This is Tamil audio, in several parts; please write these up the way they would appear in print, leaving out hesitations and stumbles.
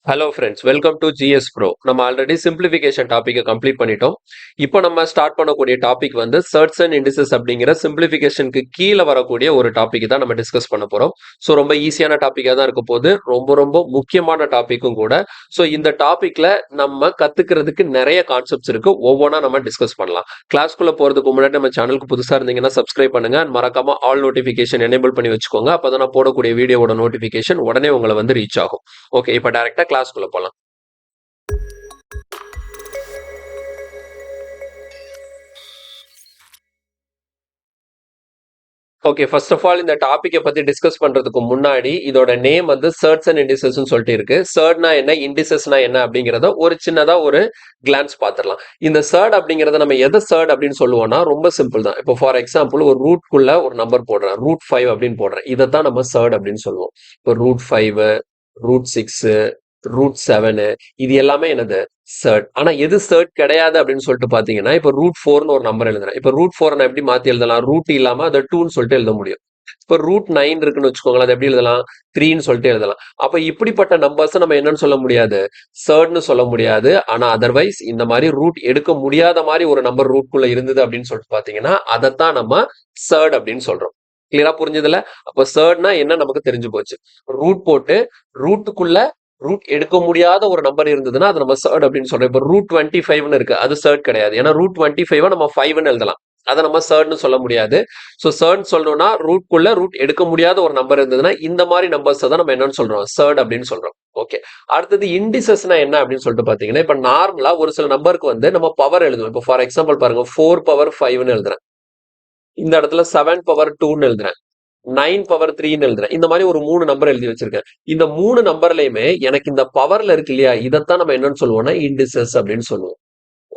Hello friends, welcome to GS bro. நம்ம ஆல்ரெடி சிம்பிளிஃபிகேஷன் டாப்பிக்கை கம்ப்ளீட் பண்ணிட்டோம். இப்போ நம்ம ஸ்டார்ட் பண்ணக்கூடிய டாபிக் வந்து சர்ட்ஸ் அண்ட் இண்டிசஸ் அப்படிங்கிற சிம்பிளிஃபிகேஷனுக்கு கீழே வரக்கூடிய ஒரு டாபிக் தான் நம்ம டிஸ்கஸ் பண்ண போறோம். ஸோ ரொம்ப ஈஸியான டாப்பிக்காக தான் இருக்க போது, ரொம்ப ரொம்ப முக்கியமான டாப்பிக்கும் கூட. ஸோ இந்த டாபிக்ல நம்ம கத்துக்கிறதுக்கு நிறைய கான்செப்ட்ஸ் இருக்கு. ஒவ்வொன்றா நம்ம டிஸ்கஸ் பண்ணலாம். கிளாஸ்க்குள்ள போறதுக்கு முன்னாடி நம்ம சேனலுக்கு புதுசாக இருந்தீங்கன்னா சப்ஸ்கிரைப் பண்ணுங்க. மறக்காம ஆல் நோட்டிஃபிகேஷன் எனேபிள் பண்ணி வச்சுக்கோங்க. அப்பதான் நான் போடக்கூடிய வீடியோட நோட்டிஃபிகேஷன் உடனே உங்களை வந்து ரீச் ஆகும். ஓகே, இப்போ டைரக்டா கிளாஸ்க்குள்ள போலாம். ஓகே, ஃபர்ஸ்ட் ஆஃப் ஆல் இந்த டாபிக்கை பத்தி டிஸ்கஸ் பண்றதுக்கு முன்னாடி இதோட நேம் வந்து சர்ட்ஸ் அண்ட் இண்டிசஸ் சொல்லிட்டு இருக்கு. சர்ட்னா என்ன, இண்டிசஸ்னா என்ன அப்படிங்கறத ஒரு சின்னதா ஒரு கிளான்ஸ் பார்த்துடலாம். இந்த சர்ட் அப்படிங்கறத நம்ம எதை சர்ட் அப்படின்னு சொல்லுவோம்னா ரொம்ப சிம்பிள் தான். இப்போ ஃபார் எக்ஸாம்பிள் ஒரு ரூட்குள்ள ஒரு நம்பர் போடுறேன், ரூட் 5 அப்படின்னு போடுறேன். இதை தான் நம்ம சர்ட் அப்படின்னு சொல்லுவோம். இப்போ ரூட் 5, ரூட் 6, ரூட் 7 இது எல்லாமே என்னது சர்ட். ஆனா எது சர்ட் கிடையாது அப்படின்னு சொல்லிட்டு பாத்தீங்கன்னா, இப்ப ரூட் 4ன்னு ஒரு நம்பர் எழுதுறேன். இப்ப ரூட் 4 நான் எப்படி மாத்தி எழுதலாம்? ரூட் இல்லாம அதை 2ன்னு சொல்லிட்டு எழுத முடியும். இப்ப ரூட் 9 இருக்குன்னு வச்சுக்கோங்களேன், அதை எப்படி எழுதலாம்? 3ன்னு சொல்லிட்டு எழுதலாம். அப்ப இப்படிப்பட்ட நம்பர்ஸ் நம்ம என்னன்னு சொல்ல முடியாது? சர்ட்னு சொல்ல முடியாது. ஆனா அதர்வைஸ் இந்த மாதிரி ரூட் எடுக்க முடியாத மாதிரி ஒரு நம்பர் ரூட்குள்ள இருந்தது அப்படின்னு சொல்லிட்டு பாத்தீங்கன்னா, அதைத்தான் நம்ம சர்ட் அப்படின்னு சொல்றோம். கிளியரா புரிஞ்சதுல? அப்ப சர்ட்னா என்ன நமக்கு தெரிஞ்சு போச்சு. ரூட் போட்டு ரூட்டுக்குள்ள ரூட் எடுக்க முடியாத ஒரு நம்பர் இருந்ததுன்னா அது நம்ம சர்ட் அப்படின்னு சொல்றோம். இப்போ ரூட் 25ன்னு இருக்கு, அது சர்ட் கிடையாது. ஏன்னா ரூட் 25 நம்ம 5ன்னு எழுதலாம். அதை நம்ம சர்ட்னு சொல்ல முடியாது. ஸோ சர்ட் சொல்லணும்னா ரூட்குள்ள ரூட் எடுக்க முடியாத ஒரு நம்பர் இருந்ததுன்னா இந்த மாதிரி நம்பர்ஸ் தான் நம்ம என்னன்னு சொல்றோம்? சர்ட் அப்படின்னு சொல்றோம். ஓகே, அடுத்தது இண்டிசஸ்னா என்ன அப்படின்னு சொல்லிட்டு பாத்தீங்கன்னா, இப்ப நார்மலா ஒரு சில நம்பருக்கு வந்து நம்ம பவர் எழுதுவோம். இப்போ ஃபார் எக்ஸாம்பிள் பாருங்க, 4 பவர் 5ன்னு எழுதுறேன். இந்த இடத்துல 7 பவர் 2ன்னு எழுதுறேன். 9 பவர் 3ன்னு எழுதுறேன். இந்த மாதிரி ஒரு 3 நம்பர் எழுதி வச்சிருக்கேன். இந்த 3 நம்பர்லயுமே எனக்கு இந்த பவர்ல இருக்கு இல்லையா, இதைத்தான் நம்ம என்னன்னு சொல்லுவோம்னா இண்டிசஸ் அப்படின்னு சொல்லுவோம்.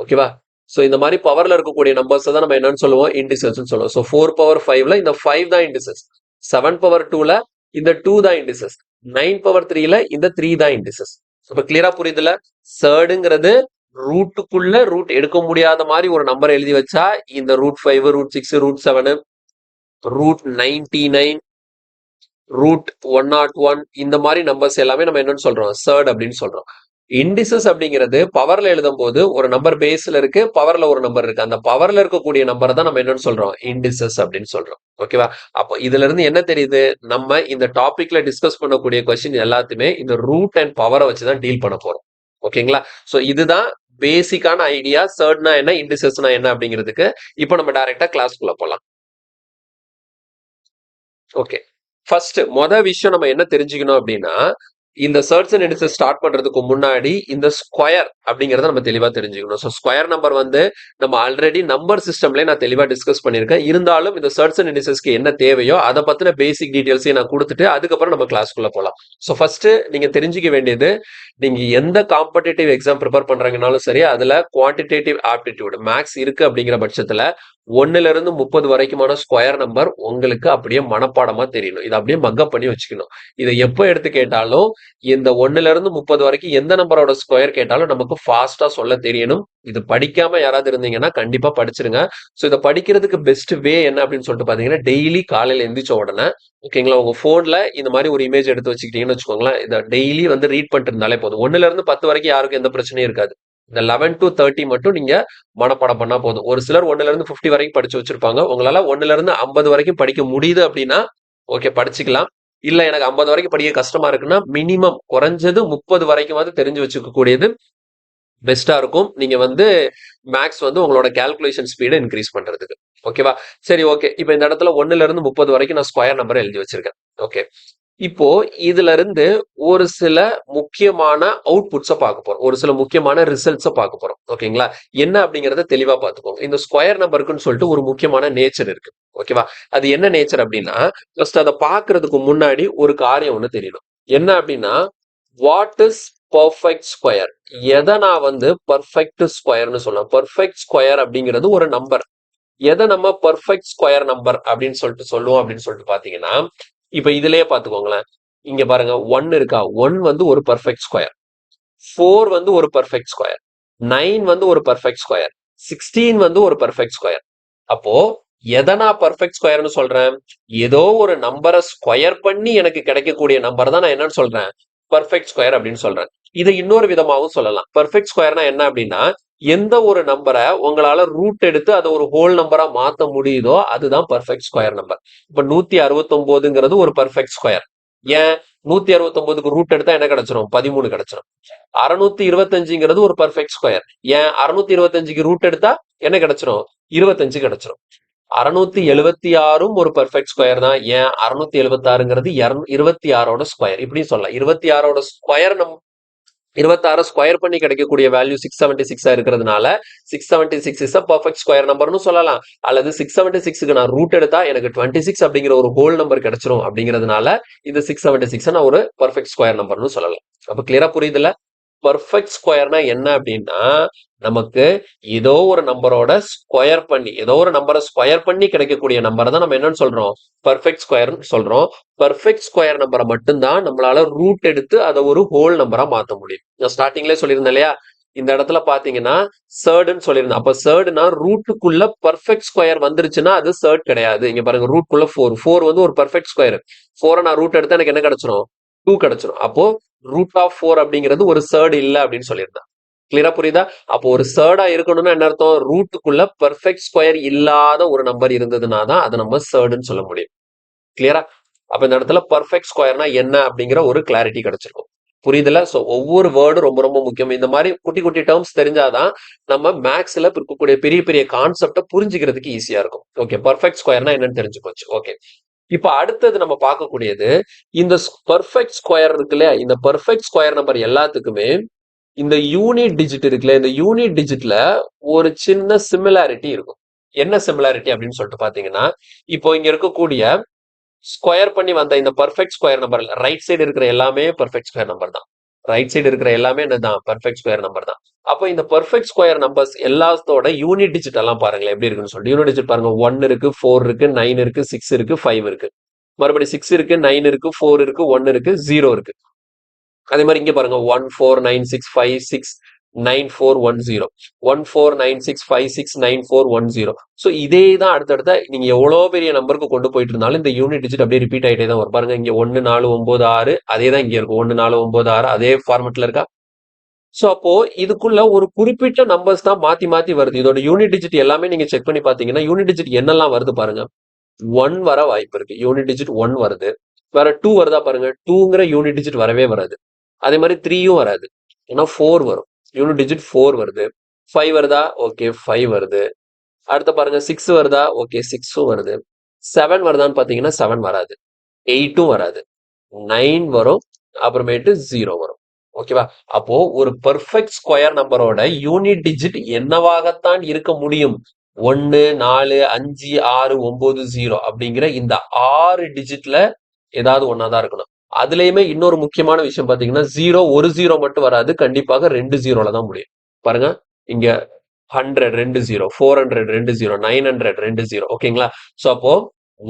ஓகேவா? சோ இந்த மாதிரி பவர்ல இருக்கக்கூடிய நம்பர்ஸ் தான் நம்ம என்னன்னு சொல்லுவோம்? இண்டிசஸ் சொல்லுவோம். சோ 4 பவர் 5ல இந்த 5 தான் இண்டிசஸ். 7 பவர் 2ல இந்த 2 தான் இண்டிசஸ். 9 பவர் 3ல இந்த 3 தான் இண்டிசஸ். இப்ப கிளியரா புரியுதுல? சர்டுங்கிறது ரூட்டுக்குள்ள ரூட் எடுக்க முடியாத மாதிரி ஒரு நம்பர் எழுதி வச்சா இந்த root 5, root 6, root 7, root 99, root 101 இந்த மாதிரி நம்பர்ஸ் எல்லாமே நம்ம என்னன்னு சொல்றோம்? சர்ட் அப்படின்னு சொல்றோம். இண்டிசஸ் அப்படிங்கிறது பவர்ல எழுதும் போது ஒரு நம்பர் பேஸ்ல இருக்கு, பவர்ல ஒரு நம்பர் இருக்கு. அந்த பவர்ல இருக்கக்கூடிய நம்பர் தான் நம்ம என்னன்னு சொல்றோம்? இண்டிசஸ் அப்படின்னு சொல்றோம். ஓகேவா? அப்போ இதுல இருந்து என்ன தெரியுது? நம்ம இந்த டாபிக்ல டிஸ்கஸ் பண்ணக்கூடிய கொஸ்டின் எல்லாத்தையுமே இந்த ரூட் அண்ட் பவரை வச்சுதான் டீல் பண்ண போறோம். ஓகேங்களா? சோ இதுதான் பேசிக்கான ஐடியா. சர்ட்னா என்ன, இண்டிசஸ்னா என்ன அப்படிங்கிறதுக்கு. இப்போ நம்ம டைரக்டா கிளாஸ்க்குள்ள போலாம். ஓகே, ஃபர்ஸ்ட் விஷயம் நம்ம என்ன தெரிஞ்சுக்கணும் அப்படின்னா, இந்த சர்ட்ஸ் அண்ட் இண்டிசஸ் ஸ்டார்ட் பண்றதுக்கு முன்னாடி இந்த ஸ்கொயர் அப்படிங்கறத நம்ம தெளிவா தெரிஞ்சுக்கணும். ஸோ ஸ்கொயர் நம்பர் வந்து நம்ம ஆல்ரெடி நம்பர் சிஸ்டம்ல நான் தெளிவா டிஸ்கஸ் பண்ணியிருக்கேன். இருந்தாலும் இந்த சர்ட்ஸ் அண்ட் இண்டிசஸ்க்கு என்ன தேவையோ அதை பத்தின பேசிக் டீடைல்ஸையும் நான் கொடுத்துட்டு அதுக்கப்புறம் நம்ம கிளாஸ்க்குள்ள போகலாம். ஸோ ஃபர்ஸ்ட் நீங்க தெரிஞ்சுக்க வேண்டியது, நீங்க எந்த காம்படிட்டிவ் எக்ஸாம் ப்ரிப்பேர் பண்றீங்கனாலும் சரி, அதுல குவான்டிடேட்டிவ் ஆப்டிடியூட் மேக்ஸ் இருக்கு அப்படிங்கிற பட்சத்துல 1ல இருந்து 30 வரைக்குமான ஸ்கொயர் நம்பர் உங்களுக்கு அப்படியே மனப்பாடமா தெரியணும். இதை அப்படியே மக்கப் பண்ணி வச்சுக்கணும். இதை எப்போ எடுத்து கேட்டாலும் இந்த 1ல இருந்து 30 வரைக்கும் எந்த நம்பரோட ஸ்கொயர் கேட்டாலும் நமக்கு ஃபாஸ்டா சொல்ல தெரியணும். இது படிக்காம யாராவது இருந்தீங்கன்னா கண்டிப்பா படிச்சிருங்க. ஸோ இதை படிக்கிறதுக்கு பெஸ்ட் வே என்ன அப்படின்னு சொல்லிட்டு பாத்தீங்கன்னா, டெய்லி காலையில எந்திரிச்ச உடனே ஓகேங்களா, உங்க போன்ல இந்த மாதிரி ஒரு இமேஜ் எடுத்து வச்சுக்கிட்டீங்கன்னு வச்சுக்கோங்களேன். இதை டெய்லி வந்து ரீட் பண்ணிட்டு இருந்தாலே போதும். 1ல இருந்து 10 வரைக்கும் யாருக்கும் எந்த பிரச்சனையும் இருக்காது. இந்த 11 to 30 மட்டும் நீங்க மனப்பாடம் பண்ணா போதும். ஒரு சிலர் 1ல இருந்து 50 வரைக்கும் படிச்சு வச்சிருப்பாங்க. உங்களால 1ல இருந்து 50 வரைக்கும் படிக்க முடியுது அப்படின்னா ஓகே, படிச்சுக்கலாம். இல்ல எனக்கு 50 வரைக்கும் படிக்க கஷ்டமா இருக்குன்னா மினிமம் குறைஞ்சது 30 வரைக்குமாவது தெரிஞ்சு வச்சுக்க கூடியது பெஸ்டா இருக்கும். நீங்க வந்து மேக்ஸ் வந்து உங்களோட கால்குலேஷன் ஸ்பீடை இன்க்ரீஸ் பண்றதுக்கு. ஓகேவா? சரி, ஓகே. இப்போ இந்த இடத்துல 1ல இருந்து 30 வரைக்கும் நான் ஸ்கொயர் நம்பரை எழுதி வச்சிருக்கேன். ஓகே, இப்போ இதுல இருந்து ஒரு சில முக்கியமான அவுட்புட்ஸை பார்க்க போறோம். ஒரு சில முக்கியமான ரிசல்ட்ஸை பார்க்க போறோம். ஓகேங்களா? என்ன அப்படிங்கறத தெளிவா பார்த்துக்கோங்க. இந்த ஸ்கொயர் நம்பருக்குன்னு சொல்லிட்டு ஒரு முக்கியமான நேச்சர் இருக்கு. ஓகேவா? அது என்ன நேச்சர் அப்படின்னா, ஜஸ்ட் அதை பார்க்கறதுக்கு முன்னாடி ஒரு காரியம் ஒண்ணு தெரியணும். என்ன அப்படின்னா, வாட் இஸ் பர்ஃபெக்ட் ஸ்கொயர்? எதை நான் வந்து பர்ஃபெக்ட் ஸ்கொயர்னு சொல்லலாம்? பர்ஃபெக்ட் ஸ்கொயர் அப்படிங்கிறது ஒரு நம்பர். எதை நம்ம பர்ஃபெக்ட் ஸ்கொயர் நம்பர் அப்படின்னு சொல்லிட்டு சொல்லுவோம் அப்படின்னு சொல்லிட்டு பாத்தீங்கன்னா, இப்ப இதுலயே பாத்துக்கோங்களேன். இங்க பாருங்க, 1 இருக்கா? 1 வந்து ஒரு பர்ஃபெக்ட் ஸ்கொயர். 4 வந்து ஒரு பர்ஃபெக்ட் ஸ்கொயர். 9 வந்து ஒரு பர்ஃபெக்ட் ஸ்கொயர். 16 வந்து ஒரு பர்ஃபெக்ட் ஸ்கொயர். அப்போ எதை நான் பர்ஃபெக்ட் ஸ்கொயர்னு சொல்றேன்? ஏதோ ஒரு நம்பரை ஸ்கொயர் பண்ணி எனக்கு கிடைக்கக்கூடிய நம்பர் தான் நான் என்னன்னு சொல்றேன்? பர்ஃபெக்ட் ஸ்கொயர் அப்படின்னு சொல்றேன். இதை இன்னொரு விதமாகவும் சொல்லலாம். பெர்ஃபெக்ட் ஸ்கொயர்னா என்ன அப்படின்னா, எந்த ஒரு நம்பரை உங்களால ரூட் எடுத்து அதை ஒரு ஹோல் நம்பரா மாத்த முடியுதோ அதுதான் பெர்ஃபெக்ட் ஸ்கொயர் நம்பர். இப்ப 169ங்கிறது ஒரு பெர்ஃபெக்ட் ஸ்கொயர். ஏன்? 169க்கு ரூட் எடுத்தா என்ன கிடைச்சிரும்? 13 கிடைச்சிரும். 625ங்கிறது ஒரு பெர்ஃபெக்ட் ஸ்கொயர். ஏன்? 625க்கு ரூட் எடுத்தா என்ன கிடைச்சிரும்? 25 கிடைச்சிரும். 676ம் ஒரு பெர்ஃபெக்ட் ஸ்கொயர் தான். ஏன்? 676ங்கிறது 26ஓட ஸ்கொயர். இப்படின்னு சொல்லலாம். 26ஓட ஸ்கொயர் 26 ஸ்கொயர் பண்ணி கிடைக்கக்கூடிய வேல்யூ 676 இருக்கிறதுனால 676 இஸ் அ பர்ஃபெக்ட் ஸ்கொயர் நம்பர்னு சொல்லலாம். அல்லது 676க்கு நான் ரூட் எடுத்தா எனக்கு 26 அப்படிங்கிற ஒரு ஹோல் நம்பர் கிடைச்சிரும் அப்படிங்கிறதுனால இந்த 676 நான் ஒரு பர்ஃபெக்ட் ஸ்கொயர் நம்பர்னு சொல்லலாம். அப்ப கிளியரா புரியுதுல? பர்ஃபெக்ட் ஸ்கொயர்னா என்ன அப்படின்னா, நமக்கு ஏதோ ஒரு நம்பரோட ஸ்கொயர் பண்ணி ஏதோ ஒரு நம்பரை ஸ்கொயர் பண்ணி கிடைக்கக்கூடிய நம்பரை தான் நம்ம என்னன்னு சொல்றோம்? பர்ஃபெக்ட் ஸ்கொயர்னு சொல்றோம். பர்ஃபெக்ட் ஸ்கொயர் நம்பரை மட்டும்தான் நம்மளால ரூட் எடுத்து அதை ஒரு ஹோல் நம்பரா மாத்த முடியும். நான் ஸ்டார்டிங்லேயே சொல்லியிருந்தேன் இல்லையா? இந்த இடத்துல பாத்தீங்கன்னா சர்டுன்னு சொல்லியிருந்தேன். அப்ப சர்டுனா ரூட்டுக்குள்ள பர்ஃபெக்ட் ஸ்கொயர் வந்துருச்சுன்னா அது சர்ட் கிடையாது. இங்க பாருங்க, ரூட்குள்ள 4 வந்து ஒரு பர்ஃபெக்ட் ஸ்கொயர். 4 நான் ரூட் எடுத்தா எனக்கு என்ன கிடைச்சிரும்? 2 கிடைச்சிரும். அப்போ ரூட் ஆஃப் 4 அப்படிங்கிறது ஒரு சர்டு இல்ல அப்படின்னு சொல்லியிருந்தேன். கிளியரா புரியுதா? அப்போ ஒரு சர்டா இருக்கணும்னா என்ன அர்த்தம்? ரூட்டுக்குள்ள பெர்ஃபெக்ட் ஸ்கொயர் இல்லாத ஒரு நம்பர் இருந்ததுன்னா தான் அதை நம்ம சர்டுன்னு சொல்ல முடியும். கிளியரா? அப்ப இந்த இடத்துல பெர்ஃபெக்ட் ஸ்கொயர்னா என்ன அப்படிங்கிற ஒரு கிளாரிட்டி கிடைச்சிருக்கும். புரியுதுல? சோ ஒவ்வொரு வேர்டும் ரொம்ப ரொம்ப முக்கியம். இந்த மாதிரி குட்டி குட்டி டேர்ம்ஸ் தெரிஞ்சாதான் நம்ம மேக்ஸ்ல இருக்கக்கூடிய பெரிய பெரிய கான்செப்டை புரிஞ்சுக்கிறதுக்கு ஈஸியா இருக்கும். ஓகே, பெர்ஃபெக்ட் ஸ்கொயர்னா என்னன்னு தெரிஞ்சு போச்சு. ஓகே, இப்ப அடுத்தது நம்ம பார்க்கக்கூடியது இந்த பெர்ஃபெக்ட் ஸ்கொயர் இருக்குல்ல, இந்த பெர்ஃபெக்ட் ஸ்கொயர் நம்பர் எல்லாத்துக்குமே இந்த யூனிட் டிஜிட் இருக்குல்ல, இந்த யூனிட் டிஜிட்ல ஒரு சின்ன சிமிலாரிட்டி இருக்கும். என்ன சிமிலாரிட்டி அப்படின்னு சொல்லிட்டு பாத்தீங்கன்னா, இப்போ இங்க இருக்கக்கூடிய ஸ்கொயர் பண்ணி வந்த இந்த perfect square number right side இருக்கிற எல்லாமே பெர்ஃபெக்ட் ஸ்கொயர் நம்பர் தான். ரைட் சைடு இருக்கிற எல்லாமே என்னதான்? பெர்ஃபெக்ட் ஸ்கொயர் நம்பர் தான். அப்போ இந்த பெர்ஃபெக்ட் ஸ்கொயர் நம்பர்ஸ் எல்லாத்தோட யூனிட் டிஜிட் எல்லாம் பாருங்களேன் எப்படி இருக்குன்னு சொல்லிட்டு. யூனிட் டிஜிட் பாருங்க, 1 இருக்கு, 4 இருக்கு, 9 இருக்கு, 6 இருக்கு, 5 இருக்கு. மறுபடியும் 6 இருக்கு, 9 இருக்கு, 4 இருக்கு, 1 இருக்கு, 0 இருக்கு. அதே மாதிரி இங்க பாருங்க, 1496569410 1496569410. ஸோ இதே தான் அடுத்தடுத்த நீங்க எவ்வளவு பெரிய நம்பருக்கு கொண்டு போயிட்டு இருந்தாலும் இந்த யூனிட் டிஜிட் அப்படியே ரிப்பீட் ஆயிட்டே தான் வரும். பாருங்க, இங்க 1496 அதே தான் இங்க இருக்கும். 1496 அதே ஃபார்மெட்ல இருக்கா? ஸோ அப்போ இதுக்குள்ள ஒரு குறிப்பிட்ட நம்பர்ஸ் தான் மாத்தி மாத்தி வருது. இதோட யூனிட் டிஜிட் எல்லாமே நீங்க செக் பண்ணி பாத்தீங்கன்னா யூனிட் டிஜிட் என்னெல்லாம் வருது பாருங்க. 1 வர வாய்ப்பு இருக்கு. யூனிட் டிஜிட் 1 வருது. வேற 2 வருதா பாருங்க. 2ங்கிற யூனிட் டிஜிட் வரவே வராது. அதே மாதிரி 3யும் வராது. ஏன்னா 4 வரும். யூனிட் டிஜிட் 4 வருது. 5 வருதா? ஓகே, 5 வருது. அடுத்து பாருங்க, 6 வருதா? ஓகே, 6ம் வருது. 7 வருதான்னு பாத்தீங்கன்னா 7 வராது. 8ம் வராது. 9 வரும். அப்புறமேட்டு 0 வரும். ஓகேவா? அப்போ ஒரு பெர்ஃபெக்ட் ஸ்கொயர் நம்பரோட யூனிட் டிஜிட் என்னவாகத்தான் இருக்க முடியும்? 1, 4, 5, 6, 9, 0 அப்படிங்கிற இந்த 6 டிஜிட்ல ஏதாவது ஒன்னாதான் இருக்கணும். அதுலயுமே இன்னொரு முக்கியமான விஷயம் பாத்தீங்கன்னா, 0 ஒரு 0 மட்டும் வராது. கண்டிப்பாக 2 0ல தான் முடியும். பாருங்க, இங்க 100 2 0, 400 2 0, 900 2 0. ஓகேங்களா? சோ அப்போ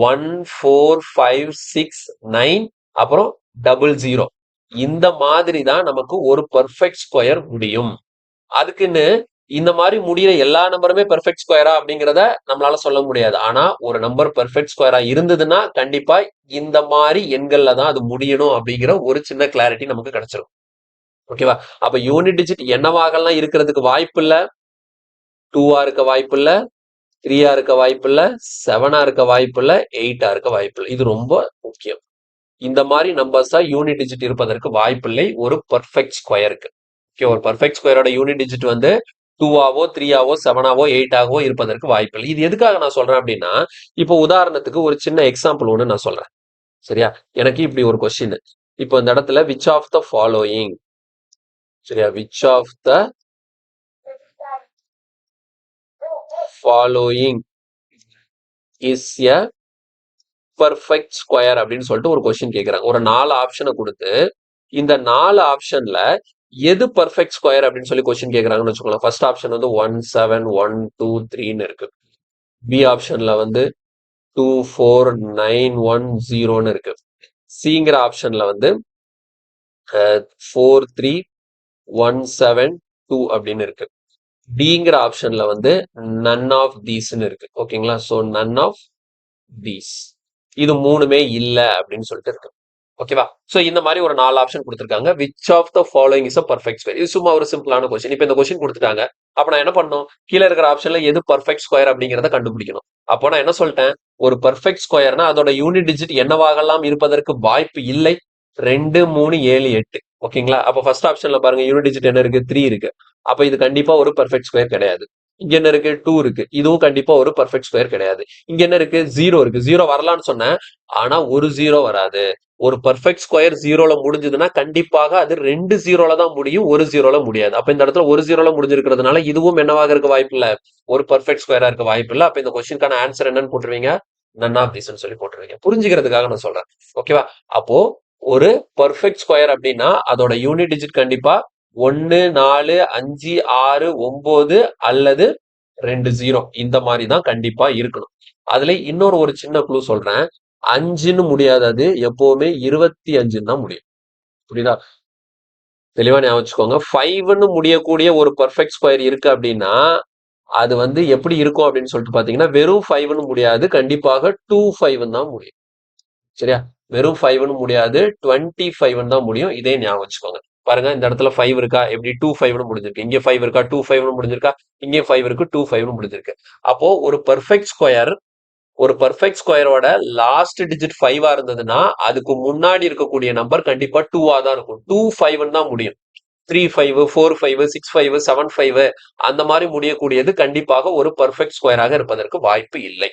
1 4 5 6 9 அப்புறம் 00. இந்த மாதிரி தான் நமக்கு ஒரு பெர்ஃபெக்ட் ஸ்கொயர் முடியும். அதுக்குன்னு இந்த மாதிரி முடியிற எல்லா நம்பருமே பெர்ஃபெக்ட் ஸ்கொயரா அப்படிங்கிறத நம்மளால சொல்ல முடியாது. ஆனா ஒரு நம்பர் பெர்ஃபெக்ட் ஸ்கொயரா இருந்ததுன்னா கண்டிப்பா இந்த மாதிரி எண்கள்ல தான் அது முடியணும் அப்படிங்கிற ஒரு சின்ன கிளாரிட்டி நமக்கு கிடைச்சிடும். ஓகேவா? அப்ப யூனிட் டிஜிட் என்னவாகலாம் இருக்கிறதுக்கு வாய்ப்பு இல்ல? 2ஆ இருக்க வாய்ப்பு இல்ல, 3ஆ இருக்க வாய்ப்பு இல்ல, 7ஆ இருக்க வாய்ப்பு இல்ல, 8ஆ இருக்க வாய்ப்பு இல்ல. இது ரொம்ப முக்கியம். இந்த மாதிரி நம்பர்ஸா யூனிட் டிஜிட் இருப்பதற்கு வாய்ப்பில்லை ஒரு பெர்ஃபெக்ட் ஸ்கொயருக்கு. ஓகே, ஒரு பெர்ஃபெக்ட் ஸ்கொயரோட யூனிட் டிஜிட் வந்து 2ஆவோ 3ஆவோ 7ஆவோ 8ஆவோ இருப்பதற்கு வாய்ப்பில்லை. இது எதுக்காக நான் சொல்றேன் அப்படின்னா, இப்போ உதாரணத்துக்கு ஒரு சின்ன எக்ஸாம்பிள் ஒன்று நான் சொல்றேன். சரியா? எனக்கு இப்படி ஒரு கொஸ்டின். இப்போ இந்த இடத்துல விச் ஆஃப் த ஃபாலோயிங், சரியா, which of the following is a perfect square அப்படின்னு சொல்லிட்டு ஒரு கொஸ்டின் கேட்கிறாங்க. ஒரு 4 ஆப்ஷனை கொடுத்து இந்த 4 ஆப்ஷன்ல எது பெர்ஃபெக்ட் ஸ்கொயர் அப்படின்னு சொல்லி கொஸ்டின் கேட்கறாங்கன்னு வச்சுக்கோங்களேன். ஃபர்ஸ்ட் ஆப்ஷன் வந்து 1 7 1 2 3ன்னு இருக்கு. பி ஆப்ஷன்ல வந்து 2 4 9 1 0ன்னு இருக்கு. சிங்கிற ஆப்ஷன்ல வந்து 4 3 1 7 2 அப்படின்னு இருக்கு. டிங்கிற ஆப்ஷன்ல வந்து நன் ஆஃப் தீஸ்ன்னு இருக்கு. ஓகேங்களா? ஸோ நன் ஆஃப் தீஸ், இது மூணுமே இல்ல அப்படின்னு சொல்லிட்டு இருக்கு. ஓகேவா? சோ இந்த மாதிரி ஒரு 4 ஆப்ஷன் கொடுத்திருக்காங்க. Which of the following is a perfect square? இது சும்மா ஒரு சிம்பிளான கொஸ்டின். இப்போ இந்த கொஸ்டின் கொடுத்துட்டாங்க. அப்ப நான் என்ன பண்ணணும்? கீழ இருக்கிற ஆப்ஷன்ல எது பெர்ஃபெக்ட் ஸ்கொயர் அப்படிங்கறத கண்டுபிடிக்கணும். அப்போ நான் என்ன சொல்லிட்டேன்? ஒரு பெர்ஃபெக்ட் ஸ்கொயர்னா அதோட யூனிட் டிஜிட் என்னவாகலாம் இருப்பதற்கு வாய்ப்பு இல்லை. 2, 3, 7, 8. ஓகேங்களா? அப்ப ஃபர்ஸ்ட் ஆப்ஷன்ல பாருங்க யூனிட் டிஜிட் என்ன இருக்கு? 3 இருக்கு. அப்ப இது கண்டிப்பா ஒரு பெர்ஃபெக்ட் ஸ்கொயர் கிடையாது. இங்க என்ன இருக்கு? 2 இருக்கு. இதுவும் கண்டிப்பா ஒரு பெர்ஃபெக்ட் ஸ்கொயர் கிடையாது. இங்க என்ன இருக்கு? 0 இருக்கு. 0 வரலாம்னு சொன்னேன். ஆனா ஒரு 0 வராது. ஒரு பெர்ஃபெக்ட் ஸ்கொயர் 0ல முடிஞ்சதுன்னா கண்டிப்பாக அது 2 0ல தான் முடியும், ஒரு 0ல முடியாது. அப்ப இந்த இடத்துல ஒரு 0ல முடிஞ்சிருக்கிறதுனால இதுவும் என்னவாக இருக்க வாய்ப்பு இல்ல? ஒரு பெர்ஃபெக்ட் ஸ்கொயரா இருக்க வாய்ப்பு இல்ல. அப்ப இந்த கொஸ்டினுக்கான ஆன்சர் என்னன்னு போட்டுருவீங்க? நன் ஆஃப் தீஸ்னு சொல்லி போட்டுருவீங்க. புரிஞ்சுக்கிறதுக்காக நான் சொல்றேன். ஓகேவா? அப்போ ஒரு பெர்ஃபெக்ட் ஸ்கொயர் அப்படின்னா அதோட யூனிட் டிஜிட் கண்டிப்பா 1, 4, 5, 6, 9 அல்லது 2 0 இந்த மாதிரி தான் கண்டிப்பா இருக்கணும். அதுல இன்னொரு ஒரு சின்ன க்ளூ சொல்றேன். 5ன்னு முடியாது, அது எப்பவுமே 25 தான் முடியும். புரியுதா? தெளிவா ஞாபகம் வச்சுக்கோங்க. 5ன்னு முடியக்கூடிய ஒரு பெர்ஃபெக்ட் ஸ்கொயர் இருக்கு அப்படின்னா அது வந்து எப்படி இருக்கும் அப்படின்னு சொல்லிட்டு பாத்தீங்கன்னா வெறும் 5ன்னு முடியாது, கண்டிப்பாக 25 தான் முடியும். சரியா? வெறும் 5ன்னு முடியாது, 25 தான் முடியும். இதே ஞாபகம் வச்சுக்கோங்க. பாருங்க இந்த இடத்துல 5 இருக்கா? எப்படி 25ன்னு முடிஞ்சிருக்கு. இங்க 5 இருக்கா? 25ன்னு முடிஞ்சிருக்கா? இங்கே 5 இருக்கு, 25ன்னு முடிஞ்சிருக்கு. அப்போ ஒரு பெர்ஃபெக்ட் ஸ்கொயர் ஒரு பெர்ஃபெக்ட் ஸ்கொயரோட லாஸ்ட் டிஜிட் 5ஆ இருந்ததுன்னா அதுக்கு முன்னாடி இருக்கக்கூடிய நம்பர் கண்டிப்பா 2ஆ தான் இருக்கும். 25ன்னு தான் முடியும். 35, 45, 65, 75 அந்த மாதிரி முடியக்கூடியது கண்டிப்பாக ஒரு பெர்ஃபெக்ட் ஸ்கொயராக இருப்பதற்கு வாய்ப்பு இல்லை.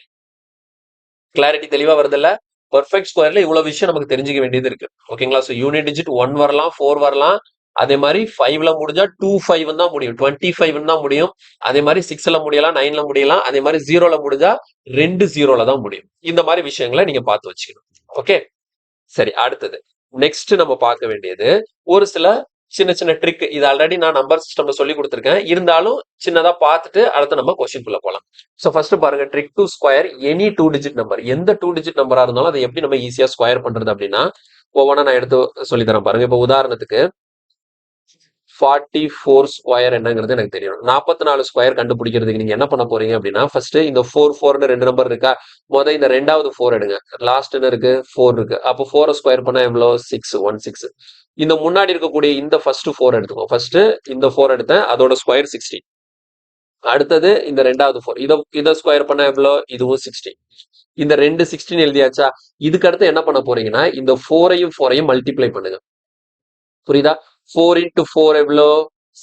கிளாரிட்டி தெளிவா வருதுல்ல? பெர்ஃபெக்ட் ஸ்கொயர்ல இவ்வளவு விஷயம் நமக்கு தெரிஞ்சுக்க வேண்டியது இருக்கு. ஓகேங்களா? சோ யூனிட் டிஜிட் 1 வரலாம், 4 வரலாம். அதே மாதிரி 5ல முடிஞ்சா 25 தான் முடியும், 25 தான் முடியும். அதே மாதிரி 6ல முடியலாம், 9ல முடியலாம். அதே மாதிரி 0ல முடிஞ்சா 2 0ல தான் முடியும். இந்த மாதிரி விஷயங்களை நீங்க பார்த்து வச்சுக்கணும். ஓகே, சரி. அடுத்தது நெக்ஸ்ட் நம்ம பார்க்க வேண்டியது ஒரு சில சின்ன சின்ன ட்ரிக். இது ஆல்ரெடி நான் நம்பர் சிஸ்டம்ல சொல்லி கொடுத்துருக்கேன். இருந்தாலும் சின்னதா பார்த்துட்டு அடுத்து நம்ம கொஸ்டின் குள்ள போலாம். சோ ஃபர்ஸ்ட் பாருங்க, trick to square any 2 digit number. எந்த 2 டிஜிட் நம்பரா இருந்தாலும் அதை எப்படி நம்ம ஈஸியா ஸ்கொயர் பண்றது அப்படின்னா ஒவ்வொன்றா நான் எடுத்து சொல்லி தரேன் பாருங்க. இப்போ உதாரணத்துக்கு 44 ஸ்கொயர் என்னங்கிறது எனக்கு தெரியும். 44 ஸ்கொயர் கண்டுபிடிக்கிறதுக்கு நீங்க என்ன பண்ண போறீங்க அப்படின்னா ஃபர்ஸ்ட் இந்த 4 2 நம்பர் இருக்கா, இந்த ரெண்டாவது 4 எடுங்க. லாஸ்ட் என்ன இருக்கு? 4 இருக்கு. அப்போ 4 ஸ்கொயர் பண்ணா எவ்வளவு? 6, 16. இந்த முன்னாடி இருக்கக்கூடிய இந்த ஃபர்ஸ்ட் 4 எடுத்துக்கோ. ஃபர்ஸ்ட் இந்த 4 எடுத்தேன், அதோட ஸ்கொயர் 16. அடுத்தது இந்த ரெண்டாவது 4, இத ஸ்கொயர் பண்ணா எவ்வளவு? இதுவும் 16. இந்த ரெண்டு 16 எழுதியாச்சா? இதுக்கு அடுத்து என்ன பண்ண போறீங்கன்னா இந்த 4ஐயும் 4ஐயும் மல்டிப்ளை பண்ணுங்க. புரியுதா? 4 into 4 எவ்வளோ?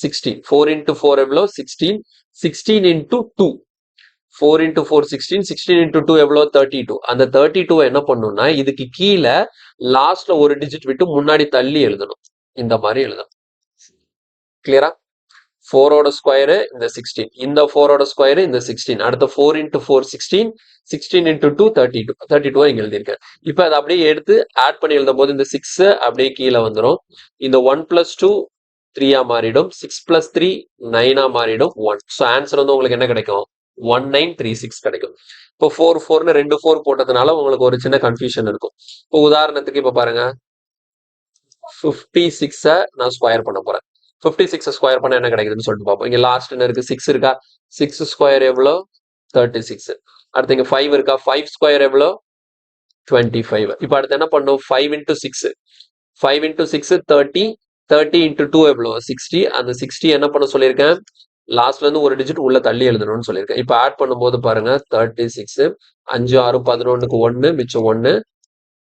16. 4 into 4 எவ்வளோ? 16. 16 into 2. 4 into 4 16. 16 into 2 எவ்வளோ? 32. அந்த 32 என்ன பண்ணணும்னா இதுக்கு கீழே லாஸ்ட்ல ஒரு டிஜிட் விட்டு முன்னாடி தள்ளி எழுதணும். இந்த மாதிரி எழுதணும். கிளியரா? 4ஓட ஸ்கொயரு இந்த 16, இந்த 4ஓட ஸ்கொயரு இந்த 16. அடுத்த 4 into 4 16, 16 into 2 32. 32 இங்க எழுதியிருக்கேன். இப்போ அதை அப்படியே எடுத்து ஆட் பண்ணி எழுதும் போது இந்த 6 அப்படியே கீழே வந்துடும். இந்த 1 plus 2 3ஆ மாறிடும். 6 plus 3 9ஆ மாறிடும். 1. ஸோ ஆன்சர் வந்து உங்களுக்கு என்ன கிடைக்கும்? 1936 கிடைக்கும். இப்போ 4 4ன்னு 2 4 போட்டதுனால உங்களுக்கு ஒரு சின்ன கன்ஃபியூஷன் இருக்கும். இப்போ உதாரணத்துக்கு இப்போ பாருங்க, 56 நான் ஸ்கொயர் பண்ண போறேன். 56 ஸ்கொயர் பண்ண என்ன கிடைக்குதுன்னு சொல்லிட்டு பார்ப்போம். இங்க லாஸ்ட் என்ன இருக்கு? 6 இருக்கா? 6 ஸ்கொயர் எவ்வளோ? 36. அடுத்து இங்க 5 இருக்கா? 5 ஸ்கொயர் எவ்வளோ? 25. இப்போ அடுத்து என்ன பண்ணும்? 5 into 6. 5 into 6 30. 30 into 2 எவ்வளோ? 60. அந்த 60 என்ன பண்ண சொல்லியிருக்கேன்? லாஸ்ட்ல இருந்து ஒரு டிஜிட் உள்ள தள்ளி எழுதணும்னு சொல்லியிருக்கேன். இப்போ ஆட் பண்ணும்போது பாருங்க, 36 5 6 11க்கு 1 மிச்சம் 1.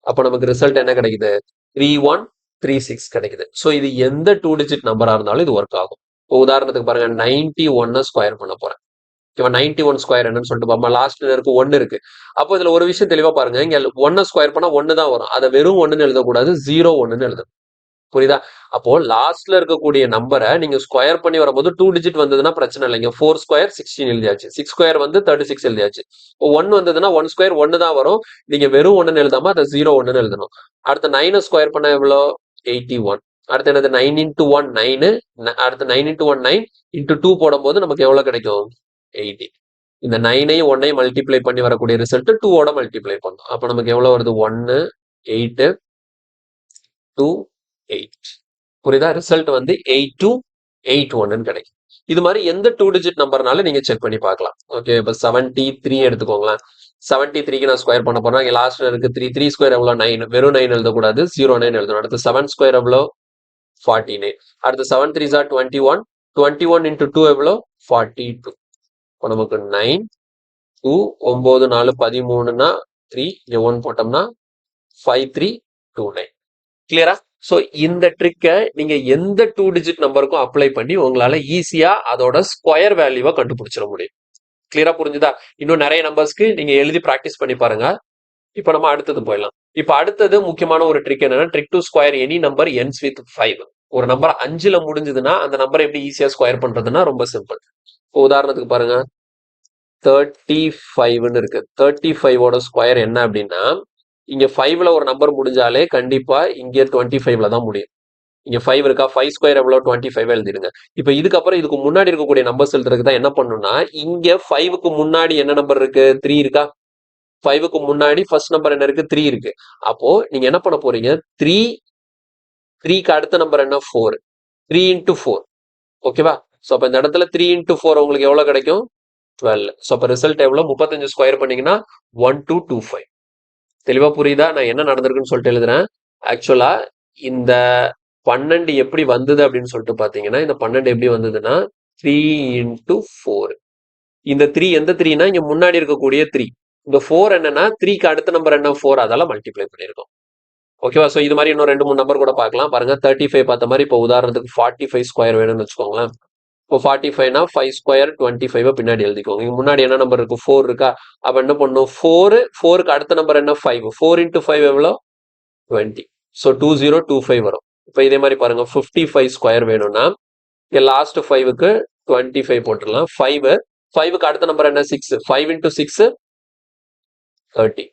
அப்போ நமக்கு ரிசல்ட் என்ன கிடைக்குது? 3136 கிடைக்குது. ஸோ இது எந்த 2 டிஜிட் நம்பரா இருந்தாலும் இது ஒர்க் ஆகும். இப்போ உதாரணத்துக்கு பாருங்க, 91 ஸ்கொயர் பண்ண போறேன். இப்போ 91 ஸ்கொயர் என்னன்னு சொல்லிட்டு பாப்போம். லாஸ்ட்ல இருக்கு 1 இருக்கு. அப்போ இதுல ஒரு விஷயம் தெளிவா பாருங்க, இங்க 1 ஸ்கொயர் பண்ணா 1 தான் வரும். அதை வெறும் 1ன்னு எழுதக்கூடாது, 0 1ன்னு எழுதணும். புரியுதா? அப்போ லாஸ்ட்ல இருக்கக்கூடிய நம்பரை நீங்க ஸ்கொயர் பண்ணி வரும்போது 2 டிஜிட் வந்ததுன்னா பிரச்சனை இல்லைங்க. 4 ஸ்கொயர் 16 எழுதியாச்சு, 6 ஸ்கொயர் வந்து 36 எழுதியாச்சு. 1 வந்ததுன்னா 1 ஸ்கொயர் 1 தான் வரும். நீங்க வெறும் 1ன்னு எழுதாம அதை 0 1ன்னு எழுதணும். அடுத்த 9 ஸ்கொயர் பண்ணா எவ்வளோ? 81. அடுத்து என்னது? 9 into 1 9. அடுத்து 9 into 1 9 into 2 போடும்போது நமக்கு எவ்வளவு கிடைக்கும்? 80. இந்த 9ஐயும் 1ஐயும் மல்டிப்ளை பண்ணி வரக்கூடிய ரிசல்ட் 2ஓட மல்டிப்ளை பண்ணும். அப்ப நமக்கு எவ்வளவு வருது? 1 8 2 8. புரியுதா? ரிசல்ட் வந்து 8281 கிடைக்கும். இது மாதிரி எந்த 2 டிஜிட் நம்பர்னாலும் நீங்க செக் பண்ணி பார்க்கலாம். ஓகே, இப்ப 73 எடுத்துக்கோங்களேன். 73க்கு நான் ஸ்கொயர் பண்ண போறேன். இங்க லாஸ்ட்ல இருக்கு 3. 3 ஸ்கொயர் எவ்வளோ? 9. வெறும் 9 எழுதக்கூடாது. 09 எழுதணும். அடுத்து 7 ஸ்கொயர் எவ்வளோ? 49. அடுத்து 7 3 ஆர் 21. 21 into 2 எவ்வளோ? 42. இப்போ நமக்கு 9 2 9 4 13னா 3 இங்க 1 போட்டோம்னா 5329. கிளியரா? ஸோ இந்த ட்ரிக்கை நீங்க எந்த 2 டிஜிட் நம்பருக்கும் அப்ளை பண்ணி உங்களால ஈஸியா அதோட ஸ்கொயர் வேல்யூவை கண்டுபிடிச்சிட முடியும். கிளியரா புரிஞ்சுதா? இன்னும் நிறைய நம்பர்ஸ்க்கு நீங்க எழுதி ப்ராக்டிஸ் பண்ணி பாருங்க. இப்போ நம்ம அடுத்தது போயிடலாம். இப்போ அடுத்தது முக்கியமான ஒரு ட்ரிக் என்னன்னா, trick to square any number ends with 5. ஒரு நம்பர் 5ல முடிஞ்சதுன்னா அந்த நம்பரை எப்படி ஈஸியா ஸ்கொயர் பண்றதுன்னா ரொம்ப சிம்பிள். இப்போ உதாரணத்துக்கு பாருங்க, 35ன்னு இருக்கு. 35ஓட ஸ்கொயர் என்ன அப்படின்னா, இங்க 5ல ஒரு நம்பர் முடிஞ்சாலே கண்டிப்பா இங்க 25ல தான் முடியும். இங்க 5 இருக்கா? 5 ஸ்கொயர் எவ்வளோ? 25 எழுதிடுங்க. இப்போ இதுக்கப்புறம் இதுக்கு முன்னாடி இருக்கக்கூடிய நம்பர்ஸ் எழுதுறதுக்கு தான் என்ன பண்ணணும்னா, இங்க 5க்கு முன்னாடி என்ன நம்பர் இருக்கு? 3 இருக்கா? 5க்கு முன்னாடி ஃபர்ஸ்ட் நம்பர் என்ன இருக்கு? 3 இருக்கு. அப்போ நீங்க என்ன பண்ண போறீங்க? 3க்கு அடுத்த நம்பர் என்ன? 4. 3 into 4. ஓகேவா? ஸோ அப்போ இந்த இடத்துல 3 into 4 உங்களுக்கு எவ்வளோ கிடைக்கும்? 12. ஸோ அப்போ ரிசல்ட் எவ்வளோ? 35 ஸ்கொயர் பண்ணீங்கன்னா 1225. தெளிவா புரியுதா? நான் என்ன நடந்திருக்குன்னு சொல்லிட்டு எழுதுறேன். ஆக்சுவலா இந்த 12 எப்படி வந்தது அப்படின்னு சொல்லிட்டு பாத்தீங்கன்னா, இந்த 12 எப்படி வந்ததுன்னா 3 into 4. இந்த 3 எந்த 3னா இங்க முன்னாடி இருக்கக்கூடிய 3. இந்த 4 என்னன்னா 3க்கு அடுத்த நம்பர் என்ன? 4. அதால மல்டிப்ளை பண்ணிருக்கோம். ஓகேவா? ஸோ இது மாதிரி இன்னும் 2 3 நம்பர் கூட பார்க்கலாம். பாருங்க 35 பார்த்த மாதிரி இப்போ உதாரணத்துக்கு 45 ஸ்கொயர் வேணும்னு வச்சுக்கோங்களேன். இப்போ 45னா 5 ஸ்கொயர் 25 பின்னாடி எழுதிக்கோங்க. இங்க முன்னாடி என்ன நம்பர் இருக்கு? 4 இருக்கா? அப்ப என்ன பண்ணும்? 4க்கு அடுத்த நம்பர் என்ன? 5. 4 into 5 எவ்வளோ? 20. ஸோ 2025 வரும். இப்போ இதே மாதிரி பாருங்க 55 ஸ்கொயர் வேணும்னா இங்க லாஸ்ட் 5க்கு 25 போட்டுடலாம். 5க்கு அடுத்த நம்பர் என்ன? 6. 5 into 6 30.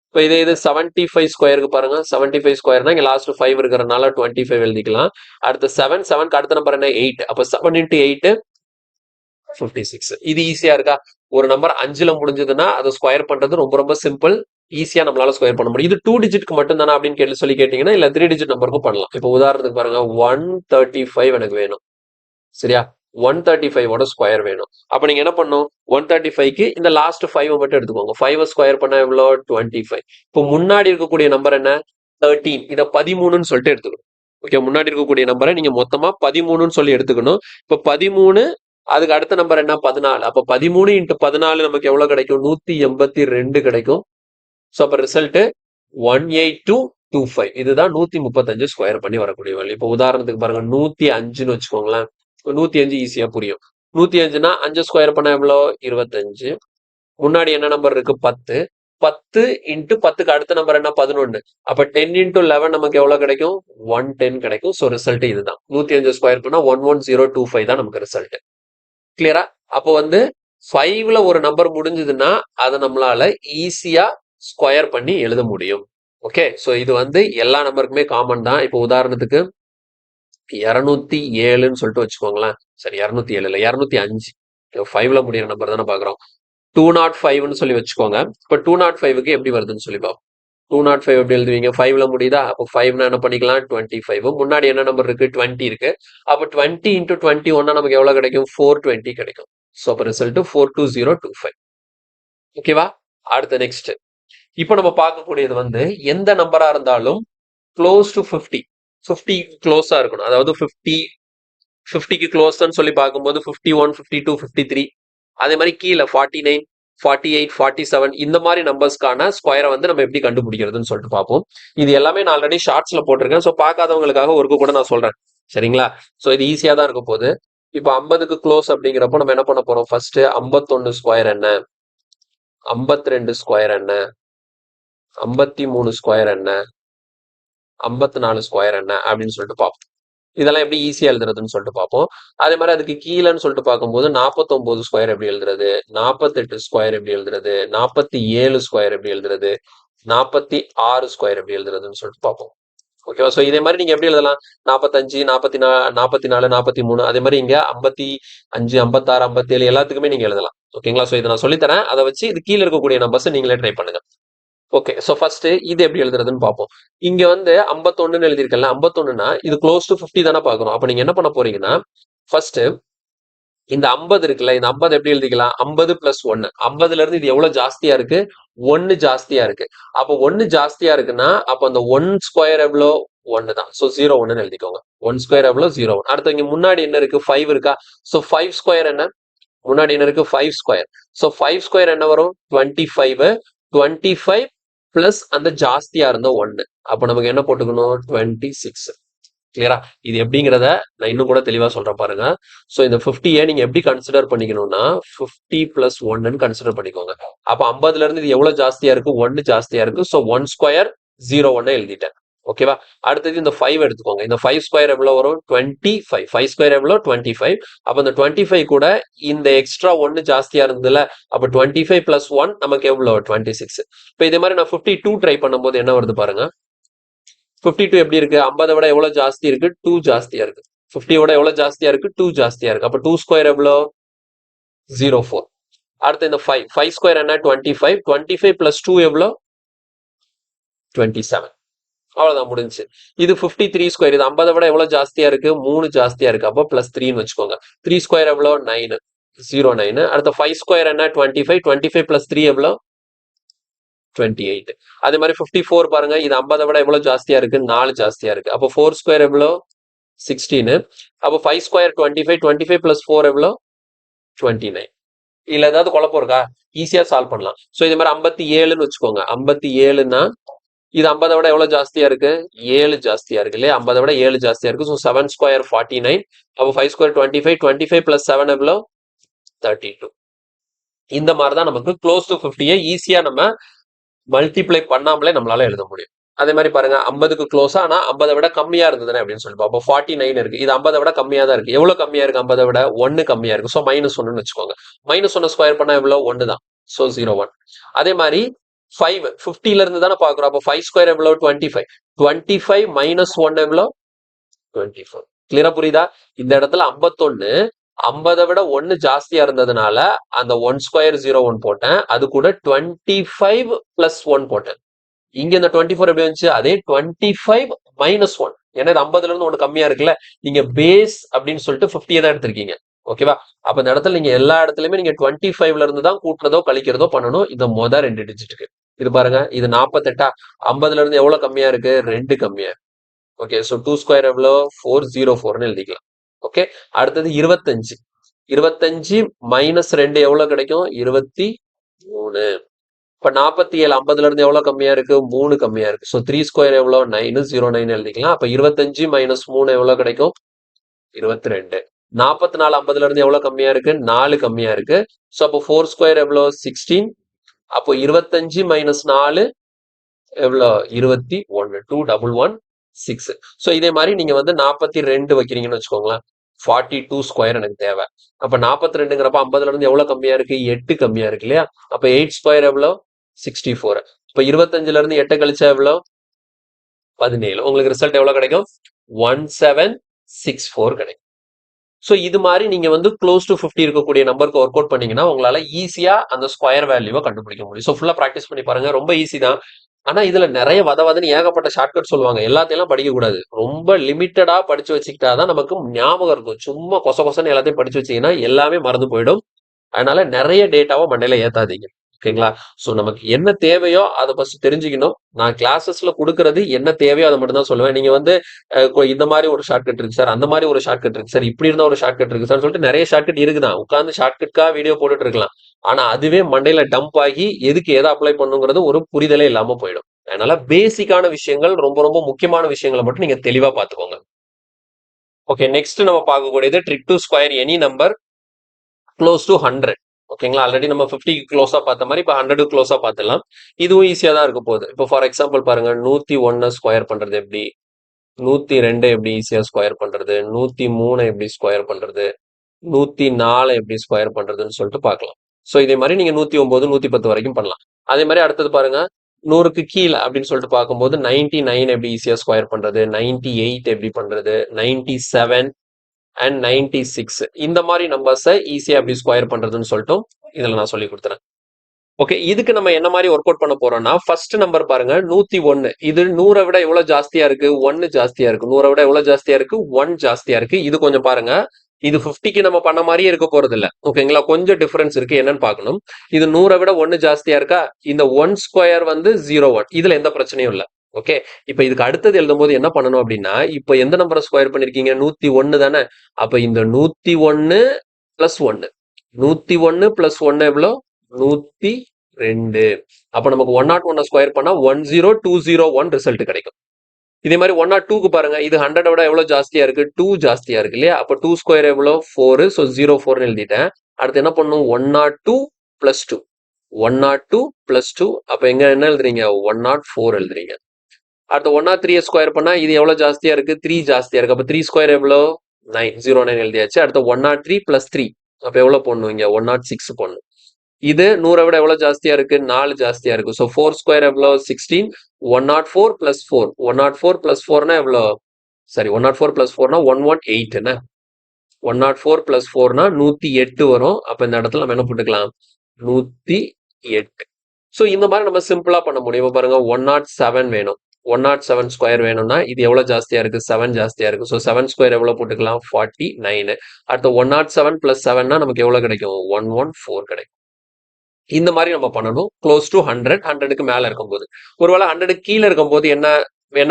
இப்போ இதே இது 75 ஸ்கொயருக்கு பாருங்க. 75 ஸ்கொயர்னா இங்க லாஸ்ட் 5 இருக்கிறதுனால 25 எழுதிக்கலாம். அடுத்து 7க்கு அடுத்த நம்பர் என்ன? 8. அப்போ 7 into 8 56. இது ஈஸியா இருக்கா? ஒரு நம்பர் 5ல முடிஞ்சதுன்னா அதை ஸ்கொயர் பண்றது ரொம்ப ரொம்ப சிம்பிள். ஈஸியா நம்மளால ஸ்கொயர் பண்ண முடியும். இது 2 டிஜிட்க்கு மட்டும் தானே அப்படின்னு சொல்லி கேட்டீங்கன்னா இல்ல 3 டிஜிட் நம்பருக்கும் பண்ணலாம். இப்போ உதாரணத்துக்கு பாருங்க 135 எனக்கு வேணும். சரியா? 135ஓட ஸ்கொயர் வேணும். அப்ப நீங்க என்ன பண்ணும்? 135க்கு இந்த லாஸ்ட் 5 மட்டும் எடுத்துக்கோங்க. 5 ஸ்கொயர் பண்ணா எவ்வளோ? 25. இப்போ முன்னாடி இருக்கக்கூடிய நம்பர் என்ன? 13. இதை 13ன்னு சொல்லிட்டு எடுத்துக்கணும். ஓகே, முன்னாடி இருக்கக்கூடிய நம்பரை நீங்க மொத்தமா 13ன்னு சொல்லி எடுத்துக்கணும். இப்போ 13, அதுக்கு அடுத்த நம்பர் என்ன? 14. அப்ப 13 into 14 நமக்கு எவ்வளவு கிடைக்கும்? 182 கிடைக்கும். ஸோ அப்ப ரிசல்ட் 18225. இதுதான் 135 ஸ்கொயர் பண்ணி வரக்கூடிய வழி. இப்போ உதாரணத்துக்கு பாருங்க 105ன்னு வச்சுக்கோங்களேன். 105 ஈஸியா புரியும். 105னா 5 ஸ்கொயர் பண்ண எவ்வளோ? 25. முன்னாடி என்ன நம்பர் இருக்கு? 10. 10 into 10க்கு அடுத்த நம்பர் என்ன? 11. அப்ப 10 into 11 நமக்கு எவ்வளவு கிடைக்கும்? 110 கிடைக்கும். ஸோ ரிசல்ட் இதுதான். 105 ஸ்கொயர் பண்ணா 11025 தான் நமக்கு ரிசல்ட். கிளியரா? அப்போ வந்து 5ல ஒரு நம்பர் முடிஞ்சதுன்னா அதை நம்மளால ஈஸியா ஸ்கொயர் பண்ணி எழுத முடியும். ஓகே, ஸோ இது வந்து எல்லா நம்பருக்குமே காமன் தான். இப்போ உதாரணத்துக்கு 207ன்னு சொல்லிட்டு வச்சுக்கோங்களேன். சரி, 207 இல்லை, 205. 5ல முடியிற நம்பர் தானே பாக்குறோம். 205ன்னு சொல்லி வச்சுக்கோங்க. இப்போ 205க்கு எப்படி வருதுன்னு சொல்லி பார்ப்போம். 205 எப்படி எழுதுவீங்க? 5ல முடியுதா? அப்போ 5னா என்ன பண்ணிக்கலாம்? 25. முன்னாடி என்ன நம்பர் இருக்கு? 20 இருக்கு. அப்போ 20 into 21 நமக்கு எவ்வளவு கிடைக்கும்? 420 கிடைக்கும். ஸோ அப்போ ரிசல்ட் 42025. ஓகேவா? அடுத்த நெக்ஸ்ட். இப்போ நம்ம பார்க்கக்கூடியது வந்து எந்த நம்பரா இருந்தாலும் க்ளோஸ் டு 50. 50 க்ளோஸா இருக்கணும். அதாவது 50க்கு க்ளோஸ்ன்னு சொல்லி பார்க்கும்போது 51, 52, 53. அதே மாதிரி கீழே 49, 48, 47 இந்த மாதிரி நம்பர்ஸ்க்கான ஸ்கொயரை வந்து நம்ம எப்படி கண்டுபிடிக்கிறதுன்னு சொல்லிட்டு பார்ப்போம். இது எல்லாமே நான் ஆல்ரெடி ஷார்ட்ஸ்ல போட்டிருக்கேன். ஸோ பார்க்காதவங்களுக்காக ஒருக்கு கூட நான் சொல்றேன். சரிங்களா? ஸோ இது ஈஸியா தான் இருக்க போகுது. இப்போ 50க்கு க்ளோஸ் அப்படிங்கிறப்போ நம்ம என்ன பண்ண போறோம்? ஃபர்ஸ்ட் 51 ஸ்கொயர் என்ன? 52 ஸ்கொயர் என்ன? 53 ஸ்கொயர் என்ன? 54 ஸ்கொயர் என்ன அப்படின்னு சொல்லிட்டு பார்ப்போம். இதெல்லாம் எப்படி ஈஸியா எழுதுறதுன்னு சொல்லிட்டு பார்ப்போம். அதே மாதிரி அதுக்கு கீழேன்னு சொல்லிட்டு பார்க்கும்போது 49 ஸ்கொயர் எப்படி எழுதுறது? 48 ஸ்கொயர் எப்படி எழுதுறது? 47 ஸ்கொயர் எப்படி எழுதுறது? 46 ஸ்கொயர் எப்படி எழுதுறதுன்னு சொல்லிட்டு பார்ப்போம். ஓகேவா? ஸோ இதே மாதிரி நீங்க எப்படி எழுதலாம்? 45, 44, 44, 43. அதே மாதிரி இங்க 55, 56, 57 எல்லாத்துக்குமே நீங்க எழுதலாம். ஓகேங்களா? ஸோ இதை நான் சொல்லித்தரேன். அதை வச்சு இது கீழே இருக்கக்கூடிய நம்பர்ஸ் நீங்களே ட்ரை பண்ணுங்க. ஓகே, ஸோ ஃபர்ஸ்ட் இது எப்படி எழுதுறதுன்னு பார்ப்போம். இங்க வந்து 51ன்னு எழுதியிருக்கல. 51னா இது க்ளோஸ் டு 50 தானே பார்க்கணும். அப்ப நீங்க என்ன பண்ண போறீங்கன்னா ஃபர்ஸ்ட் இந்த 50 இருக்குல்ல, இந்த 50 எப்படி எழுதிக்கலாம்? 50 பிளஸ் 1. 50ல இருந்து இது எவ்வளவு ஜாஸ்தியா இருக்கு? 1 ஜாஸ்தியா இருக்கு. அப்போ 1 ஜாஸ்தியா இருக்குன்னா, அப்ப அந்த 1 ஸ்கொயர் எவ்வளோ? 1 தான். சோ 0 1ன்னு எழுதிக்கோங்க. 1 ஸ்கொயர் எவ்வளோ? 0 1. அடுத்து இங்க முன்னாடி என்ன இருக்கு? 5 இருக்கா? சோ 5 ஸ்கொயர் என்ன? முன்னாடி என்ன இருக்கு? 5 ஸ்கொயர். சோ 5 ஸ்கொயர் என்ன வரும்? 25. 25 பிளஸ் அந்த ஜாஸ்தியா இருந்த 1. அப்ப நமக்கு என்ன போட்டுக்கணும்? 26. கிளியரா? இது எப்படிங்கிறத நான் இன்னும் கூட தெளிவா சொல்றேன் பாருங்க. சோ இந்த 50 நீங்க எப்படி கன்சிடர் பண்ணிக்கணும்னா 50 பிளஸ் 1ன்னு கன்சிடர் பண்ணிக்கோங்க. அப்ப 50ல இருந்து இது எவ்வளவு ஜாஸ்தியா இருக்கு? 1 ஜாஸ்தியா இருக்கு. சோ 1 ஸ்கொயர் 0 1 எழுதிட்டேன். ஓகேவா? அடுத்தது இந்த 5 எடுத்துக்கோங்க. இந்த 5 ஸ்கொயர் எவ்வளவு வரும்? 25. 5 ஸ்கொயர் எவ்வளவு? 25. அப்ப இந்த 25 கூட இந்த எக்ஸ்ட்ரா 1 ஜாஸ்தியா இருந்ததுல, அப்ப 25 பிளஸ் 1 நமக்கு எவ்வளவு? 26. இப்ப இதே மாதிரி நான் 52 ட்ரை பண்ணும்போது என்ன வருது பாருங்க. 52 எப்படி இருக்கு? 50 விட எவ்வளவு ஜாஸ்தி இருக்கு? 2 ஜாஸ்தியா இருக்கு. 50 விட எவ்வளவு ஜாஸ்தியா இருக்கு? 2 ஜாஸ்தியா இருக்கு. அப்ப 2 ஸ்கொயர் எவ்வளோ? 04. அடுத்து இந்த 5. 5 ஸ்கொயர் என்ன? 25. 25 பிளஸ் 2 எவ்வளோ? 27. அவ்வளவுதான் முடிஞ்சு. இது 53 ஸ்கொயர். இது 50 விட எவ்வளவு ஜாஸ்தியா இருக்கு? 3 ஜாஸ்தியா இருக்கு. அப்போ பிளஸ் 3ன்னு வச்சுக்கோங்க. 3 ஸ்கொயர் எவ்வளோ? 9. 09. அடுத்த 5 ஸ்கொயர் என்ன? 25. 25 பிளஸ் 3 எவ்வளோ? 28. அதே மாதிரி 54 பாருங்க. இது 50 விட எவ்வளவு ஜாஸ்தியா இருக்கு? 4 ஜாஸ்தியா இருக்கு. அப்போ 4 ஸ்கொயர் எவ்வளோ? 16. அப்போ 5 ஸ்கொயர் 25. 25 பிளஸ் 4 எவ்வளோ? 29. இல்ல ஏதாவது குழப்பம் இருக்கா? ஈஸியா சால்வ் பண்ணலாம். சோ இது மாதிரி 57ன்னு வச்சுக்கோங்க. 57ன்னா இது 50 விட எவ்வளவு ஜாஸ்தியா இருக்கு? 7 ஜாஸ்தியா இருக்கு இல்லையா? 50 விட 7 ஜாஸ்தியா இருக்கு. So 7 square 49. அப்போ 5 ஸ்கொயர் 25. 25 பிளஸ் 7 எவ்வளோ? 32. இந்த மாதிரி தான் நமக்கு க்ளோஸ் டு 50 ஈஸியா நம்ம மல்டிப்ளை பண்ணாமலே நம்மளால எழுத முடியும். அதே மாதிரி பாருங்க 50க்கு க்ளோஸா ஆனா 50 விட கம்மியா இருந்ததுன்னு அப்படின்னு சொல்லிப்போம். அப்போ 49 இருக்கு. இது 50 விட கம்மியா தான் இருக்கு. எவ்வளவு கம்மியா இருக்கு? 50 விட 1 கம்மியா இருக்கு. ஸோ -1ன்னு வச்சுக்கோங்க. -1 ஸ்கொயர் பண்ணா எவ்வளவு? 1 தான். ஸோ 01. அதே மாதிரி 5 50ல இருந்து தானே பாக்குறோம். அப்போ 5 ஸ்கொயர் எவ்வளவு? 25. 25 மைனஸ் 1 எவ்வளவு? 24. கிளியரா புரியுதா? இந்த இடத்துல 51 50 விட 1 ஜாஸ்தியா இருந்ததுனால அந்த 1 ஸ்கொயர் 01 போட்டேன். அது கூட 25 பிளஸ் 1 போட்டேன். இங்க இந்த 24 எப்படி வந்துச்சு? அதே 25 மைனஸ் 1. ஏன்னா இது 50ல இருந்து 1 கம்மியா இருக்குல்ல. நீங்க பேஸ் அப்படின்னு சொல்லிட்டு 50 தான் எடுத்திருக்கீங்க. ஓகேவா? அப்ப இந்த இடத்துல நீங்க எல்லா இடத்துலயுமே நீங்க 25ல இருந்து தான் கூட்டுறதோ கழிக்கிறதோ பண்ணணும். இந்த மொத 2 டிஜிட்டுக்கு. இது பாருங்க. இது 48. 50ல இருந்து எவ்வளவு கம்மியா இருக்கு? 2 கம்மியா இருக்கு. ஓகே. சோ 2 ஸ்கொயர் எவ்வளோ? 404ன்னு எழுதிக்கலாம். ஓகே. அடுத்தது 25. 25 மைனஸ் 2 எவ்வளவு கிடைக்கும்? 23. இப்ப 47 50ல இருந்து எவ்வளவு கம்மியா இருக்கு? 3 கம்மியா இருக்கு. சோ 3 ஸ்கொயர் எவ்வளோ? 909 எழுதிக்கலாம். அப்ப 25 மைனஸ் 3 எவ்வளவு கிடைக்கும்? 22. 44 50ல இருந்து எவ்வளவு கம்மியா இருக்கு? 4 கம்மியா இருக்கு. சோ அப்போ 4 ஸ்கொயர் எவ்வளோ? 16. அப்போ 25 மைனஸ் 4 எவ்வளோ? 21. 2116. சோ இதே மாதிரி நீங்க வந்து 42 வைக்கிறீங்கன்னு வச்சுக்கோங்களேன். 42 ஸ்கொயர் எனக்கு தேவை. அப்ப 42ங்கிறப்ப 50ல இருந்து எவ்வளவு கம்மியா இருக்கு? 8 கம்மியா இருக்கு இல்லையா? அப்ப 8 ஸ்கொயர் எவ்வளோ? 64. இப்ப 25ல இருந்து 8 கழிச்சா எவ்வளோ? 17. உங்களுக்கு ரிசல்ட் எவ்வளவு கிடைக்கும்? 1764 கிடைக்கும். சோ இது மாதிரி நீங்க வந்து க்ளோஸ் டு 50 இருக்கக்கூடிய நம்பருக்கு ஒர்க் அவுட் பண்ணீங்கன்னா உங்களால ஈஸியா அந்த ஸ்கொயர் வேல்யூவை கண்டுபிடிக்க முடியும். சோ ஃபுல்லா ப்ராக்டிஸ் பண்ணி பாருங்க. ரொம்ப ஈஸி தான். ஆனா இதுல நிறைய வதன்னு ஏகப்பட்ட ஷார்ட்கட் சொல்லுவாங்க. எல்லாத்தையும் படிக்க கூடாது. ரொம்ப லிமிட்டடா படிச்சு வச்சுக்கிட்டாதான் நமக்கு ஞாபகம் இருக்கும். சும்மா கொச கொசன்னு எல்லாத்தையும் படிச்சு வச்சீங்கன்னா எல்லாமே மறந்து போயிடும். அதனால நிறைய டேட்டாவை மண்டையில ஏத்தாதீங்க. ஓகேங்களா? சோ நமக்கு என்ன தேவையோ அதை ஃபர்ஸ்ட் தெரிஞ்சுக்கணும். நான் கிளாஸஸ்ல கொடுக்கறது என்ன தேவையோ அதை மட்டும் தான் சொல்லுவேன். நீங்க வந்து இந்த மாதிரி ஒரு ஷார்ட்கட் இருக்கு சார், அந்த மாதிரி ஒரு ஷார்ட்கட் இருக்கு சார், இப்படி இருந்தா ஒரு ஷார்ட்கட் இருக்கு சார் சொல்லிட்டு நிறைய ஷார்ட்கட் இருக்குதான். உட்கார்ந்து ஷார்ட்கட்கா வீடியோ போட்டுட்டு இருக்கலாம். ஆனா அதுவே மண்டையில டம்ப் ஆகி எதுக்கு எதை அப்ளை பண்ணுங்கிறது ஒரு புரிதலே இல்லாம போயிடும். அதனால பேசிக்கான விஷயங்கள், ரொம்ப ரொம்ப முக்கியமான விஷயங்களை மட்டும் நீங்க தெளிவா பாத்துக்கோங்க. ஓகே, நெக்ஸ்ட் நம்ம பார்க்கக்கூடியது trick to square any number close to 100. ஓகேங்களா? ஆல்ரெடி நம்ம 50 க்ளோஸா பார்த்த மாதிரி இப்போ 100 க்ளோஸா பார்த்துலாம். இதுவும் ஈஸியா தான் இருக்க போகுது. இப்போ ஃபார் எக்ஸாம்பிள் பாருங்க, 101 ஸ்கொயர் பண்றது எப்படி, 102 எப்படி ஈஸியா ஸ்கொயர் பண்றது, 103 எப்படி ஸ்கொயர் பண்றது, 104 எப்படி ஸ்கொயர் பண்றதுன்னு சொல்லிட்டு பார்க்கலாம். ஸோ இதே மாதிரி நீங்க 109 110 வரைக்கும் பண்ணலாம். அதே மாதிரி அடுத்தது பாருங்க, 100க்கு கீழே அப்படின்னு சொல்லிட்டு பார்க்கும்போது 99 எப்படி ஈஸியா ஸ்கொயர் பண்றது, 98 எப்படி பண்றது, 97 அண்ட் 96 இந்த மாதிரி நம்பர்ஸை ஈஸியா எப்படி ஸ்கொயர் பண்றதுன்னு சொல்லிட்டு இதுல நான் சொல்லி கொடுத்துறேன். ஓகே, இதுக்கு நம்ம என்ன மாதிரி ஒர்க் அவுட் பண்ண போறோம்னா, ஃபர்ஸ்ட் நம்பர் பாருங்க 101. இது 100 விட எவ்வளவு ஜாஸ்தியா இருக்கு? 1 ஜாஸ்தியா இருக்கு. 100 விட எவ்வளவு ஜாஸ்தியா இருக்கு? 1 ஜாஸ்தியா இருக்கு. இது கொஞ்சம் பாருங்க. இது 50க்கு நம்ம பண்ண மாதிரியே இருக்க போறது இல்ல. ஓகேங்களா? கொஞ்சம் டிஃபரன்ஸ் இருக்கு. என்னன்னு பார்க்கணும். இது 100 விட 1 ஜாஸ்தியா இருக்கா? இந்த 1 ஸ்கொயர் வந்து 01. இதுல எந்த பிரச்சனையும் இல்ல. ஓகே. இப்ப இதுக்கு அடுத்தது எழுதும்போது என்ன பண்ணணும் அப்படின்னா, இப்ப எந்த நம்பரை ஸ்கொயர் பண்ணிருக்கீங்க? 101 தானே? அப்ப இந்த 101 பிளஸ் 1. 101 பிளஸ் 1 எவ்வளோ? 102. அப்ப நமக்கு 101 ஸ்கொயர் பண்ணா 10201 ரிசல்ட் கிடைக்கும். இதே மாதிரி 102க்கு பாருங்க. இது 100 விட எவ்வளவு ஜாஸ்தியா இருக்கு? 2 ஜாஸ்தியா இருக்கு இல்லையா? அப்ப 2 ஸ்கொயர் எவ்வளோ? 4. ஸோ 04 எழுதிட்டேன். அடுத்து என்ன பண்ணும்? 102 பிளஸ் 2. 102 பிளஸ் 2. அப்ப எங்க என்ன எழுதுறீங்க? 104 எழுதுறீங்க. அடுத்து 103 ஸ்கொயர் பண்ணா இது எவ்வளவு ஜாஸ்தியா இருக்கு? 3 ஜாஸ்தியா இருக்கு. அப்ப 3 ஸ்கொயர் எவ்வளோ? 9. 09 எழுதியாச்சு. அடுத்து 103 பிளஸ் 3. அப்ப எவ்வளவு போடணும்? இங்க 106 போடணும். இது 100 விட எவ்வளவு ஜாஸ்தியா இருக்கு? 4 ஜாஸ்தியா இருக்கு. ஸோ 4 ஸ்கொயர் எவ்வளோ? 16. 104 பிளஸ் 4. 104 பிளஸ் 4னா எவ்வளோ? சரி, 104 பிளஸ் 4னா 118 என்ன? 104 பிளஸ் 4னா 108 வரும். அப்ப இந்த இடத்துல நம்ம என்ன போட்டுக்கலாம்? 108. ஸோ இந்த மாதிரி நம்ம சிம்பிளா பண்ண முடியும். பாருங்க 107 வேணும். 107 ஸ்கொயர் வேணும்னா இது எவ்வளவு ஜாஸ்தியா இருக்கு? 7 ஜாஸ்தியா இருக்கு. ஸோ 7 ஸ்கொயர் எவ்வளவு போட்டுக்கலாம்? 49. அடுத்து 107 பிளஸ் 7னா நமக்கு எவ்வளவு கிடைக்கும்? 114 கிடைக்கும். இந்த மாதிரி நம்ம பண்ணணும். க்ளோஸ் டு 100, 100க்கு மேல இருக்கும்போது. ஒருவேளை 100க்கு கீழே இருக்கும்போது என்ன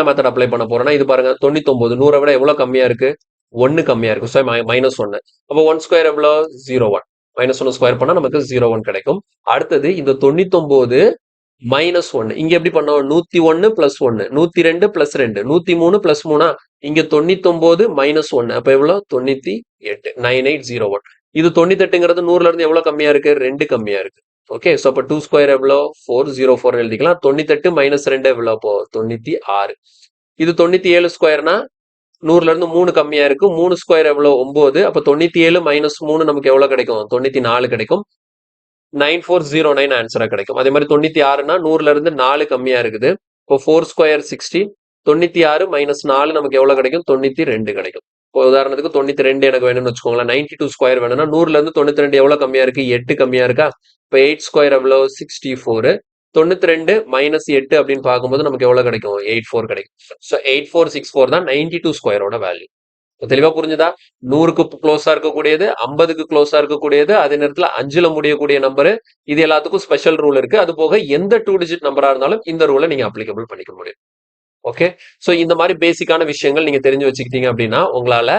மெத்தட் அப்ளை பண்ண போறோம்னா, இது பாருங்க 99. 100 விட எவ்வளவு கம்மியா இருக்கு? 1 கம்மியா இருக்கு. ஸோ -1. அப்போ 1 ஸ்கொயர் எவ்வளோ? 01. -1 ஸ்கொயர் பண்ணா நமக்கு 01 கிடைக்கும். அடுத்தது இந்த 99 -1. இங்க எப்படி பண்ணோம்? 101 பிளஸ் 1. 102 பிளஸ் 2. 103 பிளஸ் 3. இங்க 99 -1. அப்ப எவ்வளோ? 98. 9801. இது 98ங்கிறது 100ல இருந்து எவ்வளவு கம்மியா இருக்கு? 2 கம்மியா இருக்கு. ஓகே. ஸோ அப்போ 2 ஸ்கொயர் எவ்வளோ? 404 எழுதிக்கலாம். 98 மைனஸ் 2 எவ்வளோ? அப்போ 96. இது 97 ஸ்கொயர்னா 100ல இருந்து 3 கம்மியா இருக்கு. 3 ஸ்கொயர் எவ்வளோ? 9. அப்போ 97 மைனஸ் 3 நமக்கு எவ்வளவு கிடைக்கும்? 94 கிடைக்கும். 9409 ஆன்சரா கிடைக்கும். அதே மாதிரி 96னா 100ல இருந்து 4 கம்மியா இருக்குது. இப்போ 4 ஸ்கொயர் 16. 96 மைனஸ் 4 நமக்கு எவ்வளவு கிடைக்கும்? 92 கிடைக்கும். இப்போ உதாரணத்துக்கு 92 எனக்கு வேணும்னு வச்சுக்கோங்களேன். 92 ஸ்கொயர் வேணும்னா 100ல இருந்து 92 எவ்வளவு கம்மியா இருக்கு? 8 கம்மியா இருக்கா? இப்போ 8 ஸ்கொயர் எவ்வளோ? 64. 92 மைனஸ் 8 அப்படின்னு பார்க்கும்போது நமக்கு எவ்வளவு கிடைக்கும்? 84 கிடைக்கும். ஸோ 8464 தான் 92 ஸ்கொயரோட வேல்யூ. தெளிவா புரிஞ்சுதா? 100க்கு க்ளோஸா இருக்கக்கூடியது, 50க்கு க்ளோஸா இருக்கக்கூடியது, அதே நேரத்துல 5ல முடியக்கூடிய நம்பரு. இது எல்லாத்துக்கும் ஸ்பெஷல் ரூல் இருக்கு. அது போக எந்த 2 டிஜிட் நம்பரா இருந்தாலும் இந்த ரூலை நீங்க அப்ளிகபிள் பண்ணிக்க முடியும். ஓகே. ஸோ இந்த மாதிரி பேசிக்கான விஷயங்கள் நீங்க தெரிஞ்சு வச்சுக்கிட்டீங்க அப்படின்னா உங்களால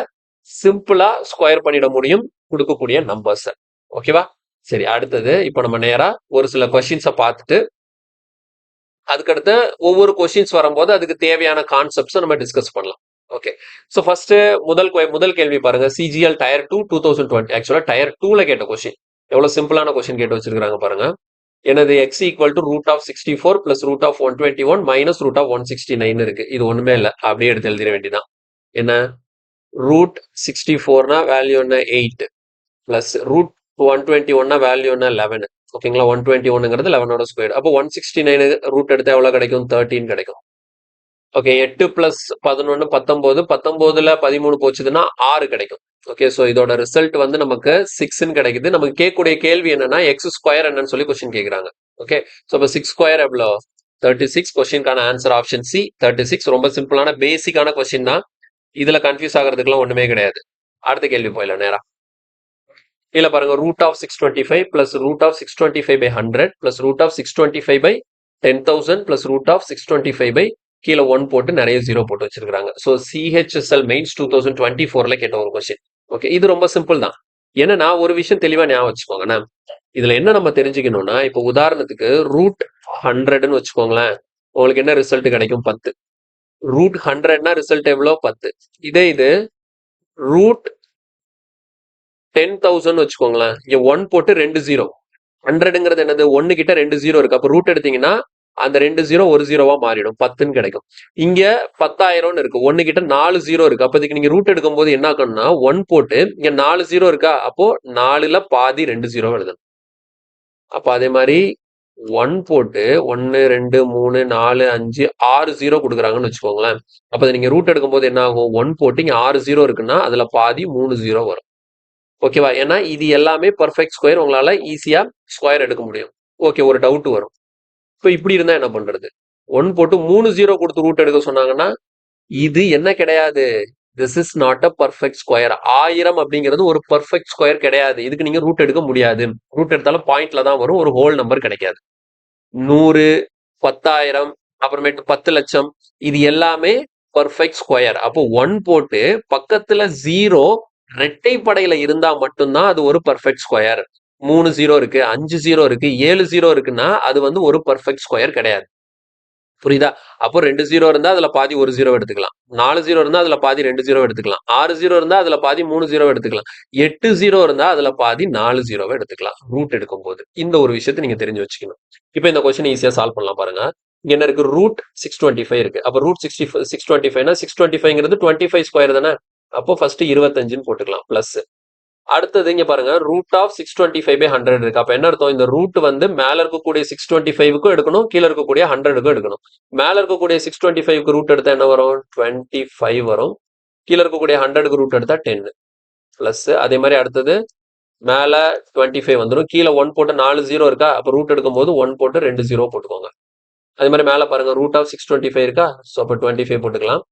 சிம்பிளா ஸ்கொயர் பண்ணிட முடியும் கொடுக்கக்கூடிய நம்பர்ஸ். ஓகேவா? சரி, அடுத்தது இப்போ நம்ம நேரா ஒரு சில கொஸ்டின்ஸை பார்த்துட்டு அதுக்கடுத்து ஒவ்வொரு கொஸ்டின்ஸ் வரும்போது அதுக்கு தேவையான கான்செப்ட்ஸை நம்ம டிஸ்கஸ் பண்ணலாம். ஓகே. ஸோ ஃபர்ஸ்ட் முதல் கேள்வி பாருங்க. CGL tier 2 2020. ஆக்சுவலா டயர் 2ல கேட்ட கொஸ்டின். எவ்வளவு சிம்பிளான கொஸ்டின் கேட்டு வச்சிருக்காங்க பாருங்க. எனது x equal to √64 plus √121 minus √169 இருக்கு. இது ஒண்ணுமே இல்லை, அப்படியே எடுத்து எழுதிட வேண்டியதான். என்ன? √64னா வேல்யூ என்ன? 8 பிளஸ் √121னா வேல்யூ என்ன? 11. ஓகேங்களா? 121ங்கிறது 11ஓட ஸ்கொயர். அப்போ 169 ரூட் எடுத்தா எவ்வளவு கிடைக்கும்? 13 கிடைக்கும். ஓகே. 8 பிளஸ் 11 19. 19ல 13 போச்சுதுன்னா 6 கிடைக்கும். ஓகே. ஸோ இதோட ரிசல்ட் வந்து நமக்கு 6ன்னு கிடைக்குது. நமக்கு கேட்கக்கூடிய கேள்வி என்னன்னா எக்ஸ் ஸ்கொயர் என்னன்னு சொல்லி கொஸ்டின் கேட்குறாங்க. ஓகே. ஸோ இப்போ 6 ஸ்கொயர் எவ்வளோ? 36. கொஸ்டின்கான ஆன்சர் ஆப்ஷன் சி 36. ரொம்ப சிம்பிளான பேசிக்கான கொஸ்டின் தான். இதுல கன்ஃபியூஸ் ஆகிறதுக்குலாம் ஒண்ணுமே கிடையாது. அடுத்த கேள்வி போயிடலாம் நேரா. இல்ல பாருங்க, √625 plus √625 by 100 plus √625 by 10,000 plus √625 by கீழே 1 போட்டு நிறைய 0 போட்டு வச்சிருக்காங்க. ஸோ சிஹெச்எஸ்எல் மெயின்ஸ் 2024ல கேட்ட ஒரு கொஸ்டின். ஓகே. இது ரொம்ப சிம்பிள் தான். ஏன்னா ஒரு விஷயம் தெளிவா ஞாபகம் வச்சுக்கோங்கண்ணா. இதுல என்ன நம்ம தெரிஞ்சுக்கணும்னா, இப்போ உதாரணத்துக்கு √100ன்னு வச்சுக்கோங்களேன். உங்களுக்கு என்ன ரிசல்ட் கிடைக்கும்? 10. √100னா ரிசல்ட் எவ்வளோ? 10. இதே இது √10,000 வச்சுக்கோங்களேன். இங்க 1 போட்டு 2 0. 100ங்கிறது என்னது? 1 கிட்ட 2 0 இருக்கு. அப்ப ரூட் எடுத்தீங்கன்னா அந்த 2 0 ஒரு 0வா மாறிடும். 10ன்னு கிடைக்கும். இங்க 10,000 இருக்கு. 1 கிட்ட 4 0 இருக்கு. அப்ப இதுக்கு நீங்க ரூட் எடுக்கும் போது என்ன ஆகணும்னா 1 போட்டு இங்க 4 0 இருக்கா? அப்போ 4ல பாதி 2 0 எழுதணும். அப்ப அதே மாதிரி 1 போட்டு 1 2 3 4 5 6 0 கொடுக்குறாங்கன்னு வச்சுக்கோங்களேன். அப்ப நீங்க ரூட் எடுக்கும் போது என்ன ஆகும்? 1 போட்டு இங்க 6 0 இருக்குன்னா அதுல பாதி 3 0 வரும். ஓகேவா? ஏன்னா இது எல்லாமே பர்ஃபெக்ட் ஸ்கொயர். உங்களால ஈஸியா ஸ்கொயர் எடுக்க முடியும். ஓகே. ஒரு டவுட் வரும். இப்போ இப்படி இருந்தா என்ன பண்றது? 1 போட்டு 3 0 கொடுத்து ரூட் எடுக்க சொன்னாங்கன்னா இது என்ன கிடையாது? This is not a perfect square. 1000 அப்படிங்கிறது ஒரு பர்ஃபெக்ட் ஸ்கொயர் கிடையாது. இதுக்கு நீங்க ரூட் எடுக்க முடியாது. ரூட் எடுத்தாலும் பாயிண்ட்ல தான் வரும், ஒரு ஹோல் நம்பர் கிடைக்காது. 100, 10,000, அப்புறமேட்டு 10,00,000, இது எல்லாமே பர்ஃபெக்ட் ஸ்கொயர். அப்போ 1 போட்டு பக்கத்துல 0 இரட்டைப்படையில இருந்தா மட்டும்தான் அது ஒரு பர்ஃபெக்ட் ஸ்கொயர். 3 0 இருக்கு, 5 0 இருக்கு, 7 0 இருக்குன்னா அது வந்து ஒரு பர்ஃபெக்ட் ஸ்கொயர் கிடையாது. புரியுதா? அப்போ 2 0 இருந்தா அதுல பாதி 1 0 எடுத்துக்கலாம். 4 0 இருந்தா அதுல பாதி 2 0 எடுத்துக்கலாம். 6 0 இருந்தா அதுல பாதி 3 0 எடுத்துக்கலாம். 8 0 இருந்தா அதுல பாதி 4 0 எடுத்துக்கலாம். ரூட் எடுக்கும் போது இந்த ஒரு விஷயத்தை நீங்க தெரிஞ்சு வச்சுக்கணும். இப்போ இந்த கொஸ்டின் ஈஸியா சால்வ் பண்ணலாம் பாருங்க. இங்க என்ன இருக்கு? ரூட் 625 இருக்கு. அப்ப ரூட் 625னா 625ங்கிறது 25 ஸ்கொயர் தானே. அப்போ ஃபர்ஸ்ட் 25ன்னு போட்டுக்கலாம் பிளஸ். அடுத்தது இங்க பாருங்க, ரூட் ஆஃப் 625/100 இருக்கு. அப்ப என்ன அர்த்தம்? இந்த ரூட் வந்து மேல இருக்கக்கூடிய 625க்கும் எடுக்கணும், கீழே இருக்கக்கூடிய 100க்கும் எடுக்கணும். மேல இருக்கக்கூடிய 625க்கு ரூட் எடுத்தா என்ன வரும்? 25 வரும். கீழே இருக்கக்கூடிய 100க்கு ரூட் எடுத்தா 10 பிளஸ். அதே மாதிரி அடுத்தது மேல 25 வந்துடும், கீழே 1 போட்டு 4 0 இருக்கா, அப்ப ரூட் எடுக்கும் போது 1 போட்டு 2 0 போட்டுக்கோங்க. அதே மாதிரி மேல பாருங்க, ரூட் ஆஃப் 625 இருக்கா, ஸோ அப்ப 25 போட்டுக்கலாம்.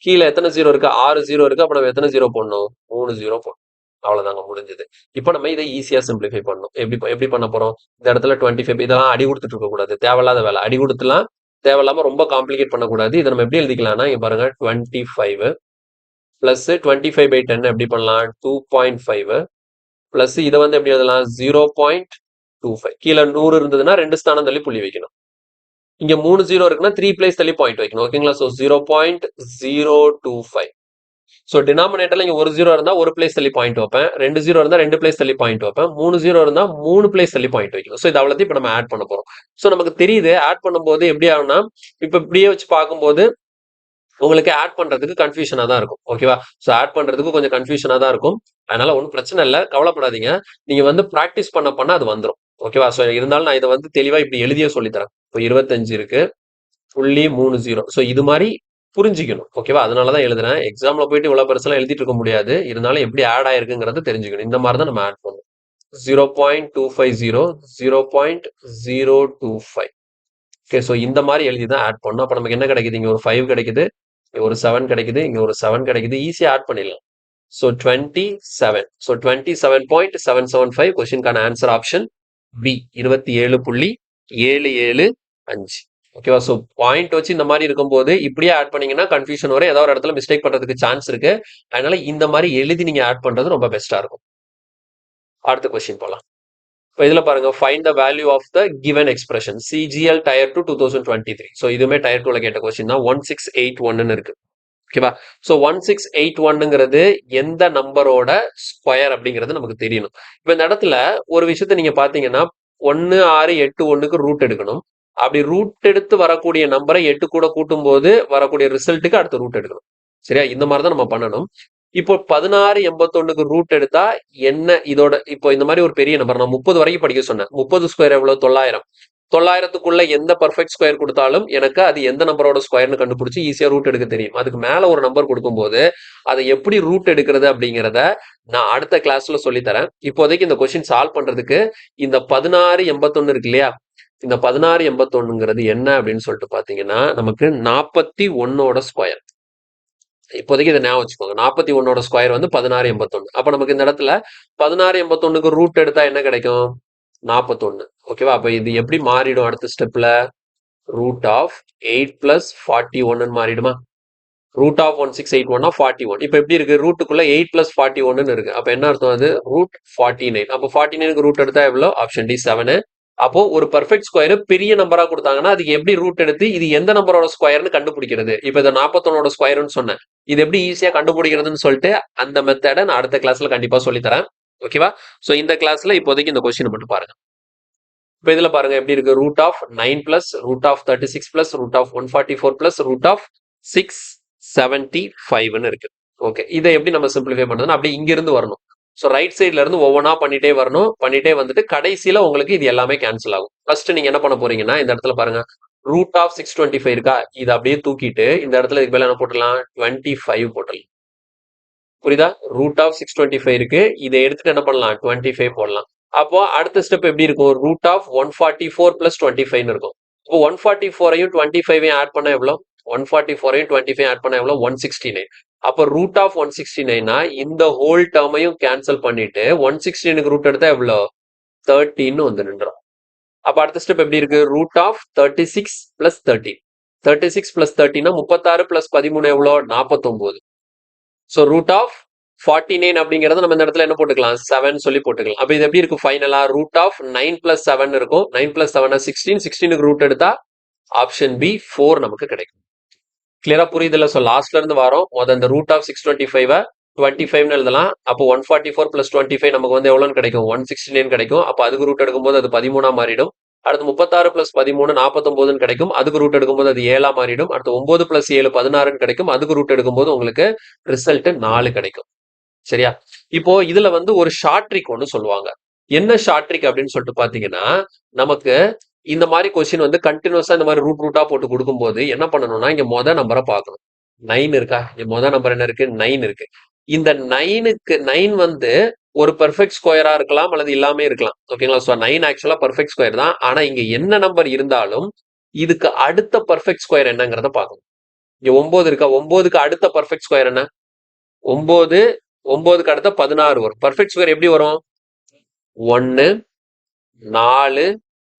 கீழே எத்தனை 0 இருக்கு? 6 0 இருக்கு. அப்ப நம்ம எத்தனை 0 போடணும்? 3 0 போடணும். அவ்வளவுதாங்க, முடிஞ்சது. இப்போ நம்ம இதை ஈஸியா சிம்பிளிஃபை பண்ணணும். எப்படி பண்ண போறோம்? இந்த இடத்துல 25 இதெல்லாம் அடி கொடுத்துட்டு இருக்க கூடாது, தேவையில்லாத வேலை. அடி கொடுத்துலாம் தேவையில்லாம ரொம்ப காம்ப்ளிகேட் பண்ணக்கூடாது. இதை நம்ம எப்படி எழுதிக்கலாம்னா, இங்க பாருங்க 25 பிளஸ் 25/10 எப்படி பண்ணலாம்? 2.5 பிளஸ் இதை வந்து எப்படி எழுதலாம்? 0.25. கீழே 100 இருந்ததுன்னா 2 ஸ்தானம் தள்ளி புள்ளி வைக்கணும். இங்க 3 0 இருக்குன்னா 3 பிளேஸ் தள்ளி பாயிண்ட் வைக்கணும். ஓகேங்களா? ஸோ 0.025. ஸோ டினாமினேட்டர்ல இங்க 1 0 இருந்தா 1 பிளேஸ் தள்ளி பாயிண்ட் வைப்பேன், 2 0 இருந்தா 2 பிளேஸ் தள்ளி பாயிண்ட் வைப்பேன், 3 0 இருந்தா 3 பிளேஸ் தள்ளி பாயிண்ட் வைக்கணும். ஸோ இது அவ்வளோத்தையும் இப்போ நம்ம ஆட் பண்ண போறோம். ஸோ நமக்கு தெரியுது ஆட் பண்ணும்போது எப்படி ஆகும்னா, இப்போ இப்படியே வச்சு பார்க்கும்போது உங்களுக்கு ஆட் பண்றதுக்கு கன்ஃபியூஷனா தான் இருக்கும். ஓகேவா? ஸோ ஆட் பண்றதுக்கு கொஞ்சம் கன்ஃபியூஷனா தான் இருக்கும். அதனால ஒன்றும் பிரச்சனை இல்லை, கவலைப்படாதீங்க. நீங்க வந்து ப்ராக்டிஸ் பண்ண அது வந்துடும். ஓகேவா? ஸோ இருந்தாலும் நான் இதை வந்து தெளிவா இப்படி எழுதியே சொல்லித்தரேன். இப்போ 25 இருக்கு, 0.30. ஸோ இது மாதிரி புரிஞ்சுக்கணும். ஓகேவா? அதனாலதான் எழுதுறேன். எக்ஸாம்ல போயிட்டு இவ்வளவு பெருசெல்லாம் எழுதிட்டு இருக்க முடியாது. இருந்தாலும் எப்படி ஆட் ஆயிருக்குங்கிறத தெரிஞ்சுக்கணும். இந்த மாதிரி தான் நம்ம ஆட் பண்ணணும். 0.250, 0.025. ஓகே, ஸோ இந்த மாதிரி எழுதி தான் ஆட் பண்ணணும். அப்ப நமக்கு என்ன கிடைக்குது? இங்க ஒரு 5 கிடைக்குது, இங்க ஒரு 7 கிடைக்குது, இங்க ஒரு 7 கிடைக்குது. ஈஸியா ஆட் பண்ணிடலாம். ஸோ 27. ஸோ 27.775. கொஸ்டின்கான ஆன்சர் ஆப்ஷன் பி, 27.775. ஓகேவா? ஸோ பாயிண்ட் வச்சு இந்த மாதிரி இருக்கும்போது இப்படியே ஆட் பண்ணீங்கன்னா கன்ஃபியூஷன் வரும், ஏதாவது ஒரு இடத்துல மிஸ்டேக் பண்றதுக்கு சான்ஸ் இருக்கு. அதனால இந்த மாதிரி எழுதி நீங்க ஆட் பண்றது ரொம்ப பெஸ்டா இருக்கும். அடுத்த கொஸ்டின் போலாம். இப்போ இதுல பாருங்க, find the value of the given expression CGL tier 2 2023. So இதுவுமே டயர் 2ல கேட்ட கொஸ்டின் தான். 1681 இருக்கு. ஓகேவா? ஸோ 1681ங்கிறது எந்த நம்பரோட ஸ்கொயர் அப்படிங்கிறது நமக்கு தெரியணும். இப்போ இந்த இடத்துல ஒரு விஷயத்த நீங்க பாத்தீங்கன்னா, 1681க்கு ரூட் எடுக்கணும். அப்படி ரூட் எடுத்து வரக்கூடிய நம்பரை 8 கூட கூட்டும் போது வரக்கூடிய ரிசல்ட்டுக்கு அடுத்த ரூட் எடுக்கணும். சரியா? இந்த மாதிரி தான் நம்ம பண்ணணும். இப்போ 1681க்கு ரூட் எடுத்தா என்ன? இதோட இப்போ இந்த மாதிரி ஒரு பெரிய நம்பர் நான் 30 வரைக்கும் படிக்க சொன்னேன். 30 ஸ்கொயர் எவ்வளவு? 900. 900க்குள்ள எந்த பர்ஃபெக்ட் ஸ்கொயர் கொடுத்தாலும் எனக்கு அது எந்த நம்பரோட ஸ்கொயர்னு கண்டுபிடிச்சு ஈஸியா ரூட் எடுக்க தெரியும். அதுக்கு மேல ஒரு நம்பர் கொடுக்கும்போது அதை எப்படி ரூட் எடுக்கிறது அப்படிங்கிறத நான் அடுத்த கிளாஸ்ல சொல்லித்தரேன். இப்போதைக்கு இந்த கொஸ்டின் சால்வ் பண்றதுக்கு இந்த 1681 இருக்கு இல்லையா, இந்த 1681ங்கிறது என்ன அப்படின்னு சொல்லிட்டு பாத்தீங்கன்னா, நமக்கு 41ஓட ஸ்கொயர். இப்போதைக்கு இதை ஞாபகம் வச்சுக்கோங்க. 41ஓட ஸ்கொயர் வந்து 1681. அப்ப நமக்கு இந்த இடத்துல 1681க்கு ரூட் எடுத்தா என்ன கிடைக்கும்? 41. ஓகேவா? அப்ப இது எப்படி மாறிடும் அடுத்த ஸ்டெப்ல? ரூட் ஆஃப் 8 பிளஸ் 41 மாறிடுமா? Root of 1681 41. இப்ப எப்படி இருக்கு? ரூட்டுக்குள்ள 8 பிளஸ் 41 இருக்கு. அப்ப என்ன அர்த்தம்? அது ரூட் 49. அப்போ 49க்கு ரூட் எடுத்தா எவ்வளோ? Option D 7. அப்போ ஒரு பெர்ஃபெக்ட் ஸ்கொயர் பெரிய நம்பரா கொடுத்தாங்கன்னா அதுக்கு எப்படி ரூட் எடுத்து இது எந்த நம்பரோட ஸ்கொயர்னு கண்டுபிடிக்கிறது? இப்ப இதை 41ஓட ஸ்கொயர்னு சொன்னேன், இது எப்படி ஈஸியா கண்டுபிடிக்கிறதுன்னு சொல்லிட்டு அந்த மெத்தடை நான் அடுத்த கிளாஸ்ல கண்டிப்பா சொல்லித்தரேன். ஓகேவா? சோ இந்த கிளாஸ்ல இப்போதைக்கு இந்த கொஸ்டின் மட்டும் பாருங்க. இப்ப இதுல பாருங்க எப்படி இருக்கு? Root of 9 plus root of 36 plus root of 144 plus root of 675 இருக்கு. ஓகே, இதை எப்படி நம்ம சிம்பிளிஃபை பண்றதுன்னா அப்படியே இங்க இருந்து வரணும். ஸோ ரைட் சைட்ல இருந்து ஒவ்வொன்றா பண்ணிட்டே வரணும். பண்ணிட்டே வந்துட்டு கடைசியில உங்களுக்கு இது எல்லாமே கேன்சல் ஆகும். ஃபர்ஸ்ட் நீங்க என்ன பண்ண போறீங்கன்னா, இந்த இடத்துல பாருங்க, ரூட் ஆஃப் 625 இருக்கா, இதை அப்படியே தூக்கிட்டு இந்த இடத்துல இதுக்கு மேல என்ன போட்டுடலாம்? 25 போட்டுடலாம். புரியுதா? ரூட் ஆஃப் 625 இருக்கு, இதை எடுத்துட்டு என்ன பண்ணலாம்? 25 போடலாம். அப்போ அடுத்த ஸ்டெப் எப்படி இருக்கும்? ரூட் ஆஃப் 144 பிளஸ் 25 இருக்கும். இப்போ 144ஐயும் 25ஐயும் ஆட் பண்ண எவ்வளோ? 144ஐயும் 25 ஆட் பண்ண எவ்வளோ? 169. அப்ப ரூட் ஆஃப் 169னா இந்த ஹோல் டேர்மையும் கேன்சல் பண்ணிட்டு 169க்கு ரூட் எடுத்தா எவ்வளோ 13 வந்து நின்றோம். அப்ப அடுத்த ஸ்டெப் எப்படி இருக்கு root of 36 plus 13 36 plus 13 36 plus 13 எவ்வளோ 49. ஸோ ரூட் ஆஃப் 49 அப்படிங்கறத நம்ம இந்த இடத்துல என்ன போட்டுக்கலாம் 7 சொல்லி போட்டுக்கலாம். அப்ப இது எப்படி இருக்கும் ஃபைனலா ரூட் ஆஃப் 9 பிளஸ் 7 இருக்கும் 9 பிளஸ் 7 16 16க்கு ரூட் எடுத்தா ஆப்ஷன் பி 4 நமக்கு கிடைக்கும். கிளியரா புரியுதுல்ல? ஸோ லாஸ்ட்ல இருந்து வரோம் இந்த ரூட் ஆஃப் 625 25 எழுதலாம். அப்போ 144 பிளஸ் 25 நமக்கு வந்து எவ்வளோன்னு கிடைக்கும் 169 கிடைக்கும். அப்போ அதுக்கு ரூட் எடுக்கும்போது அது 13 மாறிடும். அடுத்து 36 பிளஸ் 13 49 கிடைக்கும். அதுக்கு ரூட் எடுக்கும்போது அது 7 மாறிடும். அடுத்து 9 பிளஸ் 7 16 கிடைக்கும். அதுக்கு ரூட் எடுக்கும்போது உங்களுக்கு ரிசல்ட் 4 கிடைக்கும். சரியா? இப்போ இதுல வந்து ஒரு ஷார்ட் ட்ரிக் ஒன்று சொல்லுவாங்க. என்ன ஷார்ட் ட்ரிக் அப்படின்னு சொல்லிட்டு பாத்தீங்கன்னா நமக்கு இந்த மாதிரி கொஸ்டின் வந்து கண்டினியூஸா இந்த மாதிரி ரூட்டா போட்டு கொடுக்கும்போது என்ன பண்ணணும்னா இங்க நம்பரை பார்க்கணும். 9 இருக்கா? இங்க நம்பர் என்ன இருக்கு 9 இருக்கு. இந்த 9 வந்து ஒரு பெர்ஃபெக்ட் ஸ்கொயரா இருக்கலாம் அல்லது இல்லாம இருக்கலாம். ஓகேங்களா? ஸோ 9 ஆக்சுவலா பெர்ஃபெக்ட் ஸ்கொயர் தான். ஆனா இங்க என்ன நம்பர் இருந்தாலும் இதுக்கு அடுத்த பெர்ஃபெக்ட் ஸ்கொயர் என்னங்கிறத பார்க்கணும். இங்க 9 இருக்கா? 9க்கு அடுத்த பெர்ஃபெக்ட் ஸ்கொயர் என்ன 9 9க்கு அடுத்த 16 வரும். பெர்ஃபெக்ட் ஸ்கொயர் எப்படி வரும் 1 4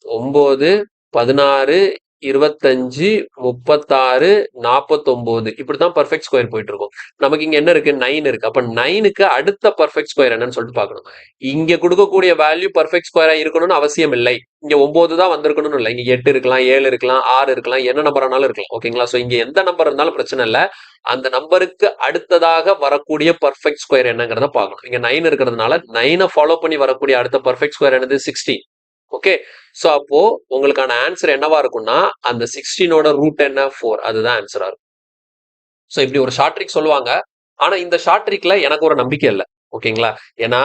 9 16 25 36 49 இப்படித்தான் பெர்ஃபெக்ட் ஸ்கொயர் போயிட்டு இருக்கும். நமக்கு இங்க என்ன இருக்கு 9 இருக்கு. அப்ப 9க்கு அடுத்த பெர்ஃபெக்ட் ஸ்கொயர் என்னன்னு சொல்லிட்டு பார்க்கணும். இங்க கொடுக்கக்கூடிய வேல்யூ பெர்ஃபெக்ட் ஸ்கொயரா இருக்கணும்னு அவசியம் இல்லை. இங்க 9 தான் வந்திருக்கணும்னு இல்லை. இங்க 8 இருக்கலாம் 7 இருக்கலாம் 6 இருக்கலாம் என்ன நம்பர் ஆனாலும் இருக்கலாம். ஓகேங்களா? சோ இங்க எந்த நம்பர் இருந்தாலும் பிரச்சனை இல்லை. அந்த நம்பருக்கு அடுத்ததாக வரக்கூடிய பெர்ஃபெக்ட் ஸ்கொயர் என்னங்கிறத பார்க்கணும். இங்க 9 இருக்கிறதுனால 9 ஃபாலோ பண்ணி வரக்கூடிய அடுத்த பெர்ஃபெக்ட் ஸ்கொயர் என்னது 16. ஓகே, சோ அப்போ உங்களுக்கான ஆன்சர் என்னவா இருக்கும்னா அந்த 16ஓட ரூட் என்ன 4 அதுதான் ஆன்சரா இருக்கும். சோ இப்படி ஒரு ஷார்ட் ட்ரிக் சொல்லுவாங்க. ஆனா இந்த ஷார்ட் ட்ரிக்ல எனக்கு ஒரு நம்பிக்கை இல்லை. ஓகேங்களா? ஏன்னா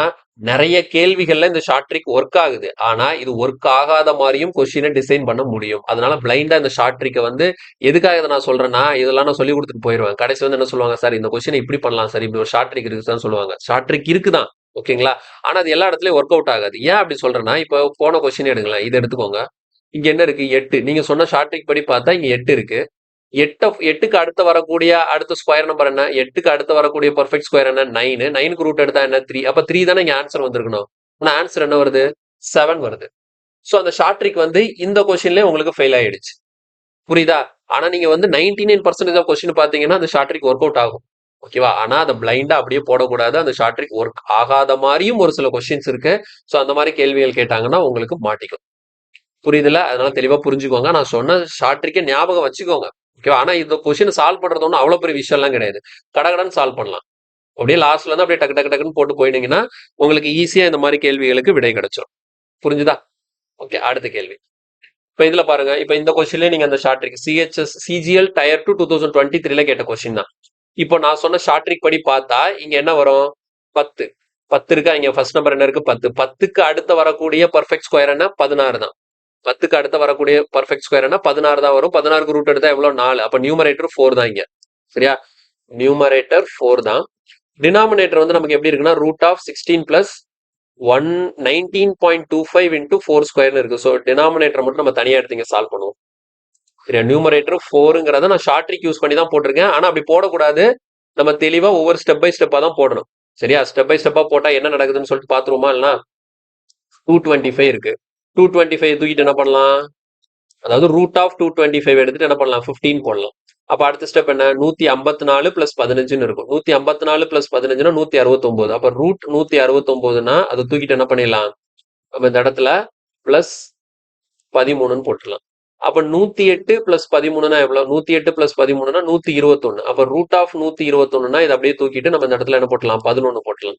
நிறைய கேள்விகள்ல இந்த ஷார்ட் ட்ரிக் ஒர்க் ஆகுது. ஆனா இது ஒர்க் ஆகாத மாதிரியும் கொஸ்டினை டிசைன் பண்ண முடியும். அதனால பிளைண்டா இந்த ஷார்ட் ட்ரிக்கை வந்து எதுக்காக இதை நான் சொல்றேன்னா இதெல்லாம் நான் சொல்லி கொடுத்துட்டு போயிடுவேன். கடைசி வந்து என்ன சொல்லுவாங்க சார் இந்த கொஸ்டினை இப்படி பண்ணலாம் சார் இப்படி ஒரு ஷார்ட் ட்ரிக் இருக்குதான் சொல்லுவாங்க. ஷார்ட் ட்ரிக் இருக்குதான். ஓகேங்களா? ஆனா அது எல்லா இடத்துலயும் ஒர்க் அவுட் ஆகாது. ஏன் அப்படி சொல்றேன்னா இப்ப போன கொஸ்டின் எடுங்களேன். இது எடுத்துக்கோங்க. இங்க என்ன இருக்கு 8. நீங்க சொன்ன ஷார்ட் ட்ரிக் படி பார்த்தா இங்க 8 இருக்கு. 8க்கு அடுத்து வரக்கூடிய அடுத்த ஸ்கொயர் நம்பர் என்ன 8க்கு அடுத்து வரக்கூடிய பெர்ஃபெக்ட் ஸ்கொயர் என்ன 9 9க்கு ரூட் எடுத்தா என்ன 3. அப்ப 3 தானே இங்க ஆன்சர் வந்திருக்கணும். ஆனா ஆன்சர் என்ன வருது 7 வருது. சோ அந்த ஷார்ட் ட்ரிக் வந்து இந்த கொஸ்டின்லயே உங்களுக்கு ஃபெயில் ஆயிடுச்சு. புரியுதா? ஆனா நீங்க வந்து 99% ஆஃப் கொஸ்டின் பாத்தீங்கன்னா அந்த ஷார்ட் ட்ரிக் ஒர்க் அவுட் ஆகும். ஓகேவா? ஆனா அதை பிளைண்டா அப்படியே போடக்கூடாது. அந்த ஷார்ட் ட்ரிக் ஒர்க் ஆகாத மாதிரியும் ஒரு சில கொஸ்டின்ஸ் இருக்கு. சோ அந்த மாதிரி கேள்விகள் கேட்டாங்கன்னா உங்களுக்கு மாட்டிக்கும். புரியுதுல? அதனால தெளிவா புரிஞ்சுக்கோங்க. நான் சொன்ன ஷார்ட் ட்ரிக்கை ஞாபகம் வச்சுக்கோங்க. ஓகேவா? ஆனா இந்த கொஸ்டின் சால்வ் பண்றது ஒன்றும் அவ்வளவு பெரிய விஷயம் எல்லாம் கிடையாது. கடகடன்னு சால்வ் பண்ணலாம். அப்படியே லாஸ்ட்ல இருந்து அப்படியே டக்கு டக்கு டக்குன்னு போட்டு போயிட்டீங்கன்னா உங்களுக்கு ஈஸியா இந்த மாதிரி கேள்விகளுக்கு விடை கிடைச்சிடும். புரிஞ்சுதா? ஓகே, அடுத்த கேள்வி. இப்ப இதுல பாருங்க. இப்ப இந்த கொஸ்டின்ல நீங்க அந்த ஷார்ட் ட்ரிக் CGL டயர் 2 2023ல கேட்ட கொஸ்டின் தான். இப்போ நான் சொன்ன ஷார்ட் ட்ரிக் படி பார்த்தா இங்க என்ன வரும் 10 10 இருக்கா? இங்க ஃபர்ஸ்ட் நம்பர் என்ன இருக்கு 10. 10க்கு அடுத்து வரக்கூடிய பெர்ஃபெக்ட் ஸ்கொயர் என்ன 16 தான். 10க்கு அடுத்து வரக்கூடிய பெர்ஃபெக்ட் ஸ்கொயர் என்ன 16 தான் வரும். 16க்கு ரூட் எடுத்தா எவ்வளவு 4. அப்ப நியூமரேட்டர் 4 தான் இங்க. சரியா? நியூமரேட்டர் 4 தான். டினாமினேட்டர் வந்து நமக்கு எப்படி இருக்குன்னா ரூட் ஆஃப் 16 பிளஸ் 119.25 இன்டூ 4 ஸ்கொயர்னு இருக்கு. ஸோ டினாமினேட்டர் மட்டும் நம்ம தனியா எடுத்து இங்க சால்வ் பண்ணுவோம். சரியா? நியூமரேட்டர் 4ங்கிறத நான் ஷார்ட் ட்ரிக் யூஸ் பண்ணி தான் போட்டிருக்கேன். ஆனா அப்படி போடக்கூடாது. நம்ம தெளிவா ஒவ்வொரு ஸ்டெப் பை ஸ்டெப்பா தான் போடணும். சரியா? ஸ்டெப் பை ஸ்டெப்பா போட்டா என்ன நடக்குதுன்னு சொல்லிட்டு பாத்துருவோமா? இல்லைன்னா 225 இருக்கு. 225 தூக்கிட்டு என்ன பண்ணலாம்? அதாவது ரூட் ஆஃப் 225 எடுத்துட்டு என்ன பண்ணலாம் 15 போடலாம். அப்ப அடுத்த ஸ்டெப் என்ன 154 பிளஸ் 15 இருக்கும். 154 பிளஸ் 15 169. அப்ப ரூட் 169னா அதை தூக்கிட்டு என்ன பண்ணிடலாம் நம்ம இந்த இடத்துல பிளஸ் 13ன்னு போட்டுடலாம். அப்ப 108 பிளஸ் 13னா எவ்வளவு 108 பிளஸ் 13னா 121. அப்ப ரூட் ஆஃப் 121னா இதை அப்படியே தூக்கிட்டு நம்ம இந்த இடத்துல என்ன போட்டலாம் 11 போட்டலாம்.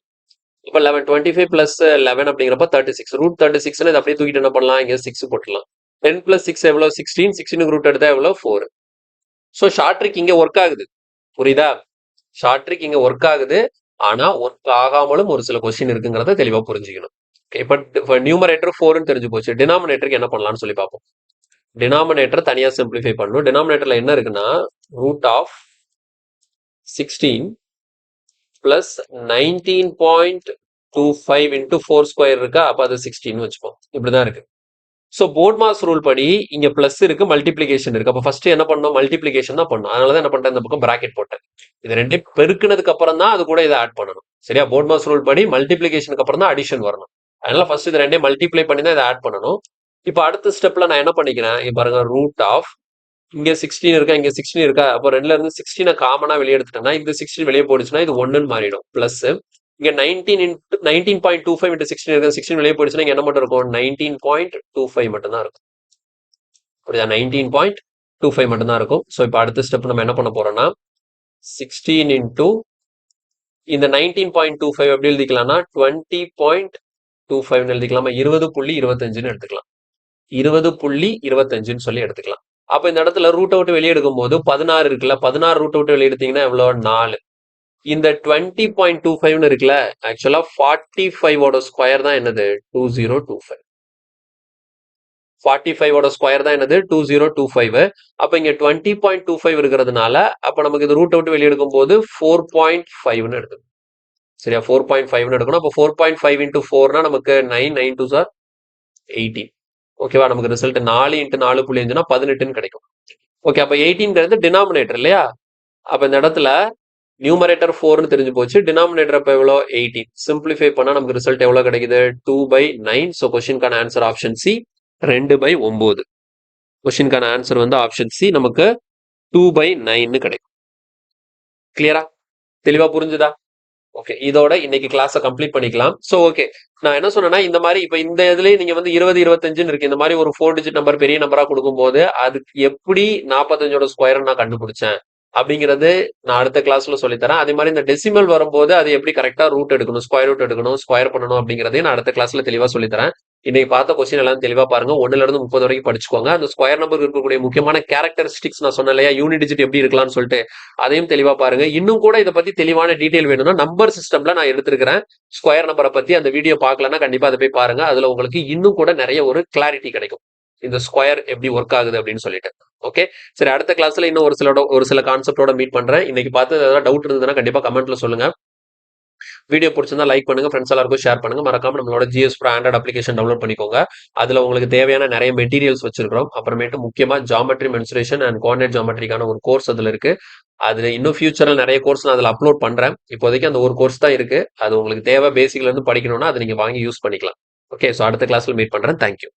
இப்ப 11 25 பிளஸ் 11 அப்படிங்கிறப்ப 36. ரூட் 36 இதை அப்படியே தூக்கிட்டு என்ன பண்ணலாம் இங்க 6 போட்டலாம். 10 பிளஸ் 6 எவ்வளவு 16. 16க்கு ரூட் எடுத்தா எவ்வளவு 4. ஸோ ஷார்ட் ட்ரிக் இங்க ஒர்க் ஆகுது. புரியுதா? ஷார்ட் ட்ரிக் இங்க ஒர்க் ஆகுது. ஆனா ஒர்க் ஆகாமலும் ஒரு சில கொஸ்டின் இருக்குங்கிறத தெளிவா புரிஞ்சுக்கணும். இப்ப நியூமரேட்டர் 4ன்னு தெரிஞ்சு போச்சு. டினாமினேட்டருக்கு என்ன பண்ணலாம்னு சொல்லி பார்ப்போம். டினாமினேட்டர் தனியா சிம்பிளிஃபை பண்ணணும். டினாமினேட்டர்ல என்ன இருக்குன்னா root of 16 plus 19.25 into 4 square இருக்கா? அப்ப அது 16 வச்சுப்போம். இப்படிதான் இருக்கு. ஸோ போர்ட் மாஸ் ரூல் படி இங்க பிளஸ் இருக்கு, மல்டிப்ளிகேஷன் இருக்கு. அப்போ ஃபர்ஸ்ட் என்ன பண்ணணும்? மல்டிப்ளிகேஷன் தான் பண்ணணும். அதனால தான் என்ன பண்றேன், இந்த பக்கம் பிராக்கெட் போட்டேன். இது ரெண்டையும் பெருக்குனதுக்கு அப்புறம் தான் அது கூட இதை ஆட் பண்ணணும். சரியா? போர்ட் மாஸ் ரூல் படி மல்டிப்ளிகேஷனுக்கு அப்புறம் தான் அடிஷன் வரணும். அதனால ஃபர்ஸ்ட் இது ரெண்டையும் மல்டிப்ளை பண்ணி தான் இதை ஆட் பண்ணணும். இப்போ அடுத்த ஸ்டெப்ல நான் என்ன பண்ணிக்கிறேன், இங்க பாருங்க, ரூட் ஆஃப் இங்க 16 இருக்கா, இங்க 16 இருக்கா, அப்போ ரெண்டுல இருந்து 16 காமனா வெளியே எடுத்துட்டேன்னா இந்த 16 வெளியே போயிடுச்சுன்னா இது 1ன்னு மாறிடும். பிளஸ் இங்க 19.25 into 16 இருக்கு, 16 வெளியே போயிடுச்சுன்னா இங்க என்ன மட்டும் இருக்கும், 19.25 மட்டும் தான் இருக்கும். புரியுதா? 19.25 மட்டும் தான் இருக்கும். ஸோ இப்போ அடுத்த ஸ்டெப் நம்ம என்ன பண்ண போறோம்னா 16 into இந்த 19.25 எப்படி எழுதிக்கலாம்னா 20.25 எழுதிக்கலாமா, 20.25 எடுத்துக்கலாம். 20.25 சொல்லி எடுத்துக்கலாம். அப்ப இந்த இடத்துல ரூட் அவுட் வெளியே எடுக்கும் போது 16 இருக்குல்ல, 16 ரூட் அவுட் வெளியே எடுத்தீங்கன்னா எவ்வளவு, 4. இந்த 20.25 இருக்குல்ல, ஆக்சுவலா 45 ஸ்கொயர் தான் என்னது, 2025. 45 ஸ்கொயர் தான் என்னது, 2025. அப்ப இங்க 20.25 இருக்கிறதுனால அப்ப நமக்கு இது ரூட் அவுட் வெளியே எடுக்கும் போது 4.5 எடுக்கணும். சரியா? 4.5 எடுக்கணும். அப்போ 4.5 into 4னா நமக்கு 9, 9 2s are 18. ஓகேவா? நமக்கு ரிசல்ட் 4 into 4.5னா 18ன்னு கிடைக்கும். ஓகே, அப்ப 18ங்கிறது டினாமினேட்டர் இல்லையா? அப்ப இந்த இடத்துல நியூமரேட்டர் 4ன்னு தெரிஞ்சு போச்சு, டினாமினேட்டர் அப்ப எவ்வளோ, 18. சிம்பிளிஃபை பண்ணா நமக்கு ரிசல்ட் எவ்வளவு கிடைக்குது, 2/9. ஸோ கொஸ்டின்கான ஆன்சர் ஆப்ஷன் சி 2/9. கொஸ்டின்கான ஆன்சர் வந்து ஆப்ஷன் சி நமக்கு 2/9 கிடைக்கும். கிளியரா? தெளிவா புரிஞ்சுதா? ஓகே, இதோட இன்னைக்கு கிளாஸை கம்ப்ளீட் பண்ணிக்கலாம். ஸோ ஓகே, நான் என்ன சொன்னேன்னா இந்த மாதிரி இப்போ இந்த இதுலயே நீங்க வந்து 20 25ன்னு இருக்கு, இந்த மாதிரி ஒரு 4 டிஜிட் நம்பர் பெரிய நம்பரா கொடுக்கும்போது அதுக்கு எப்படி 45 ஸ்கொயர் நான் கண்டுபிடிச்சேன் அப்படிங்கிறது நான் அடுத்த கிளாஸ்ல சொல்லித்தரேன். அதே மாதிரி இந்த டெசிமல் வரும்போது அது எப்படி கரெக்டா ரூட் எடுக்கணும், ஸ்கொயர் ரூட் எடுக்கணும், ஸ்கொயர் பண்ணணும் அப்படிங்கிறதையும் நான் அடுத்த கிளாஸ்ல தெளிவா சொல்லித்தரேன். இன்னைக்கு பார்த்த கொஸ்டின் எல்லாம் தெளிவா பாருங்க, 1ல இருந்து 30 வரைக்கும் படிச்சுக்கோங்க. அந்த ஸ்கொயர் நம்பர் இருக்கக்கூடிய முக்கியமான கேரக்டரிஸ்டிக்ஸ் நான் சொன்னேன் இல்லையா, யூனிட் டிஜிட் எப்படி இருக்கலாம்னு சொல்லிட்டு, அதையும் தெளிவா பாருங்க. இன்னும் கூட இதை பத்தி தெளிவான டீடைல் வேணும்னா நம்பர் சிஸ்டம்ல நான் எடுத்திருக்கிறேன் ஸ்கொயர் நம்பரை பத்தி, அந்த வீடியோ பார்க்கலன்னா கண்டிப்பா அதை போய் பாருங்க. அதுல உங்களுக்கு இன்னும் கூட நிறைய ஒரு கிளாரிட்டி கிடைக்கும், இந்த ஸ்கொயர் எப்படி ஒர்க் ஆகுது அப்படின்னு சொல்லிட்டு. ஓகே, சரி, அடுத்த கிளாஸ்ல இன்னும் ஒரு சில கான்செப்டோட மீட் பண்றேன். இன்னைக்கு பார்த்து ஏதாவது டவுட் இருந்ததுன்னா கண்டிப்பா கமெண்ட்ல சொல்லுங்க. வீடியோ பிடிச்சிருந்தா லைக் பண்ணுங்க, ஃப்ரெண்ட்ஸ் எல்லாருக்கும் ஷேர் பண்ணுங்க. மறக்காம நம்மளோட GS Pro Android application download பண்ணிக்கோங்க. அதுல உங்களுக்கு தேவையான நிறைய மெட்டீரியல்ஸ் வச்சிருக்கிறோம். அப்புறமேட்டு முக்கியமா ஜாமெட்ரி, மென்சுரேஷன் அண்ட் கோஆர்டினேட் ஜாமெட்ரிக்கான ஒரு கோர்ஸ் அதுல இருக்கு. அதுல இன்னும் ஃபியூச்சர்ல நிறைய கோர்ஸ் நான் அதுல அப்லோட் பண்றேன். இப்போதைக்கு அந்த ஒரு கோர்ஸ் தான் இருக்கு. அது உங்களுக்கு தேவை, பேசிக்ல இருந்து படிக்கணும்னா அதை நீங்க வாங்கி யூஸ் பண்ணிக்கலாம். ஓகே, ஸோ அடுத்த கிளாஸ்ல மீட் பண்றேன். தேங்க்யூ.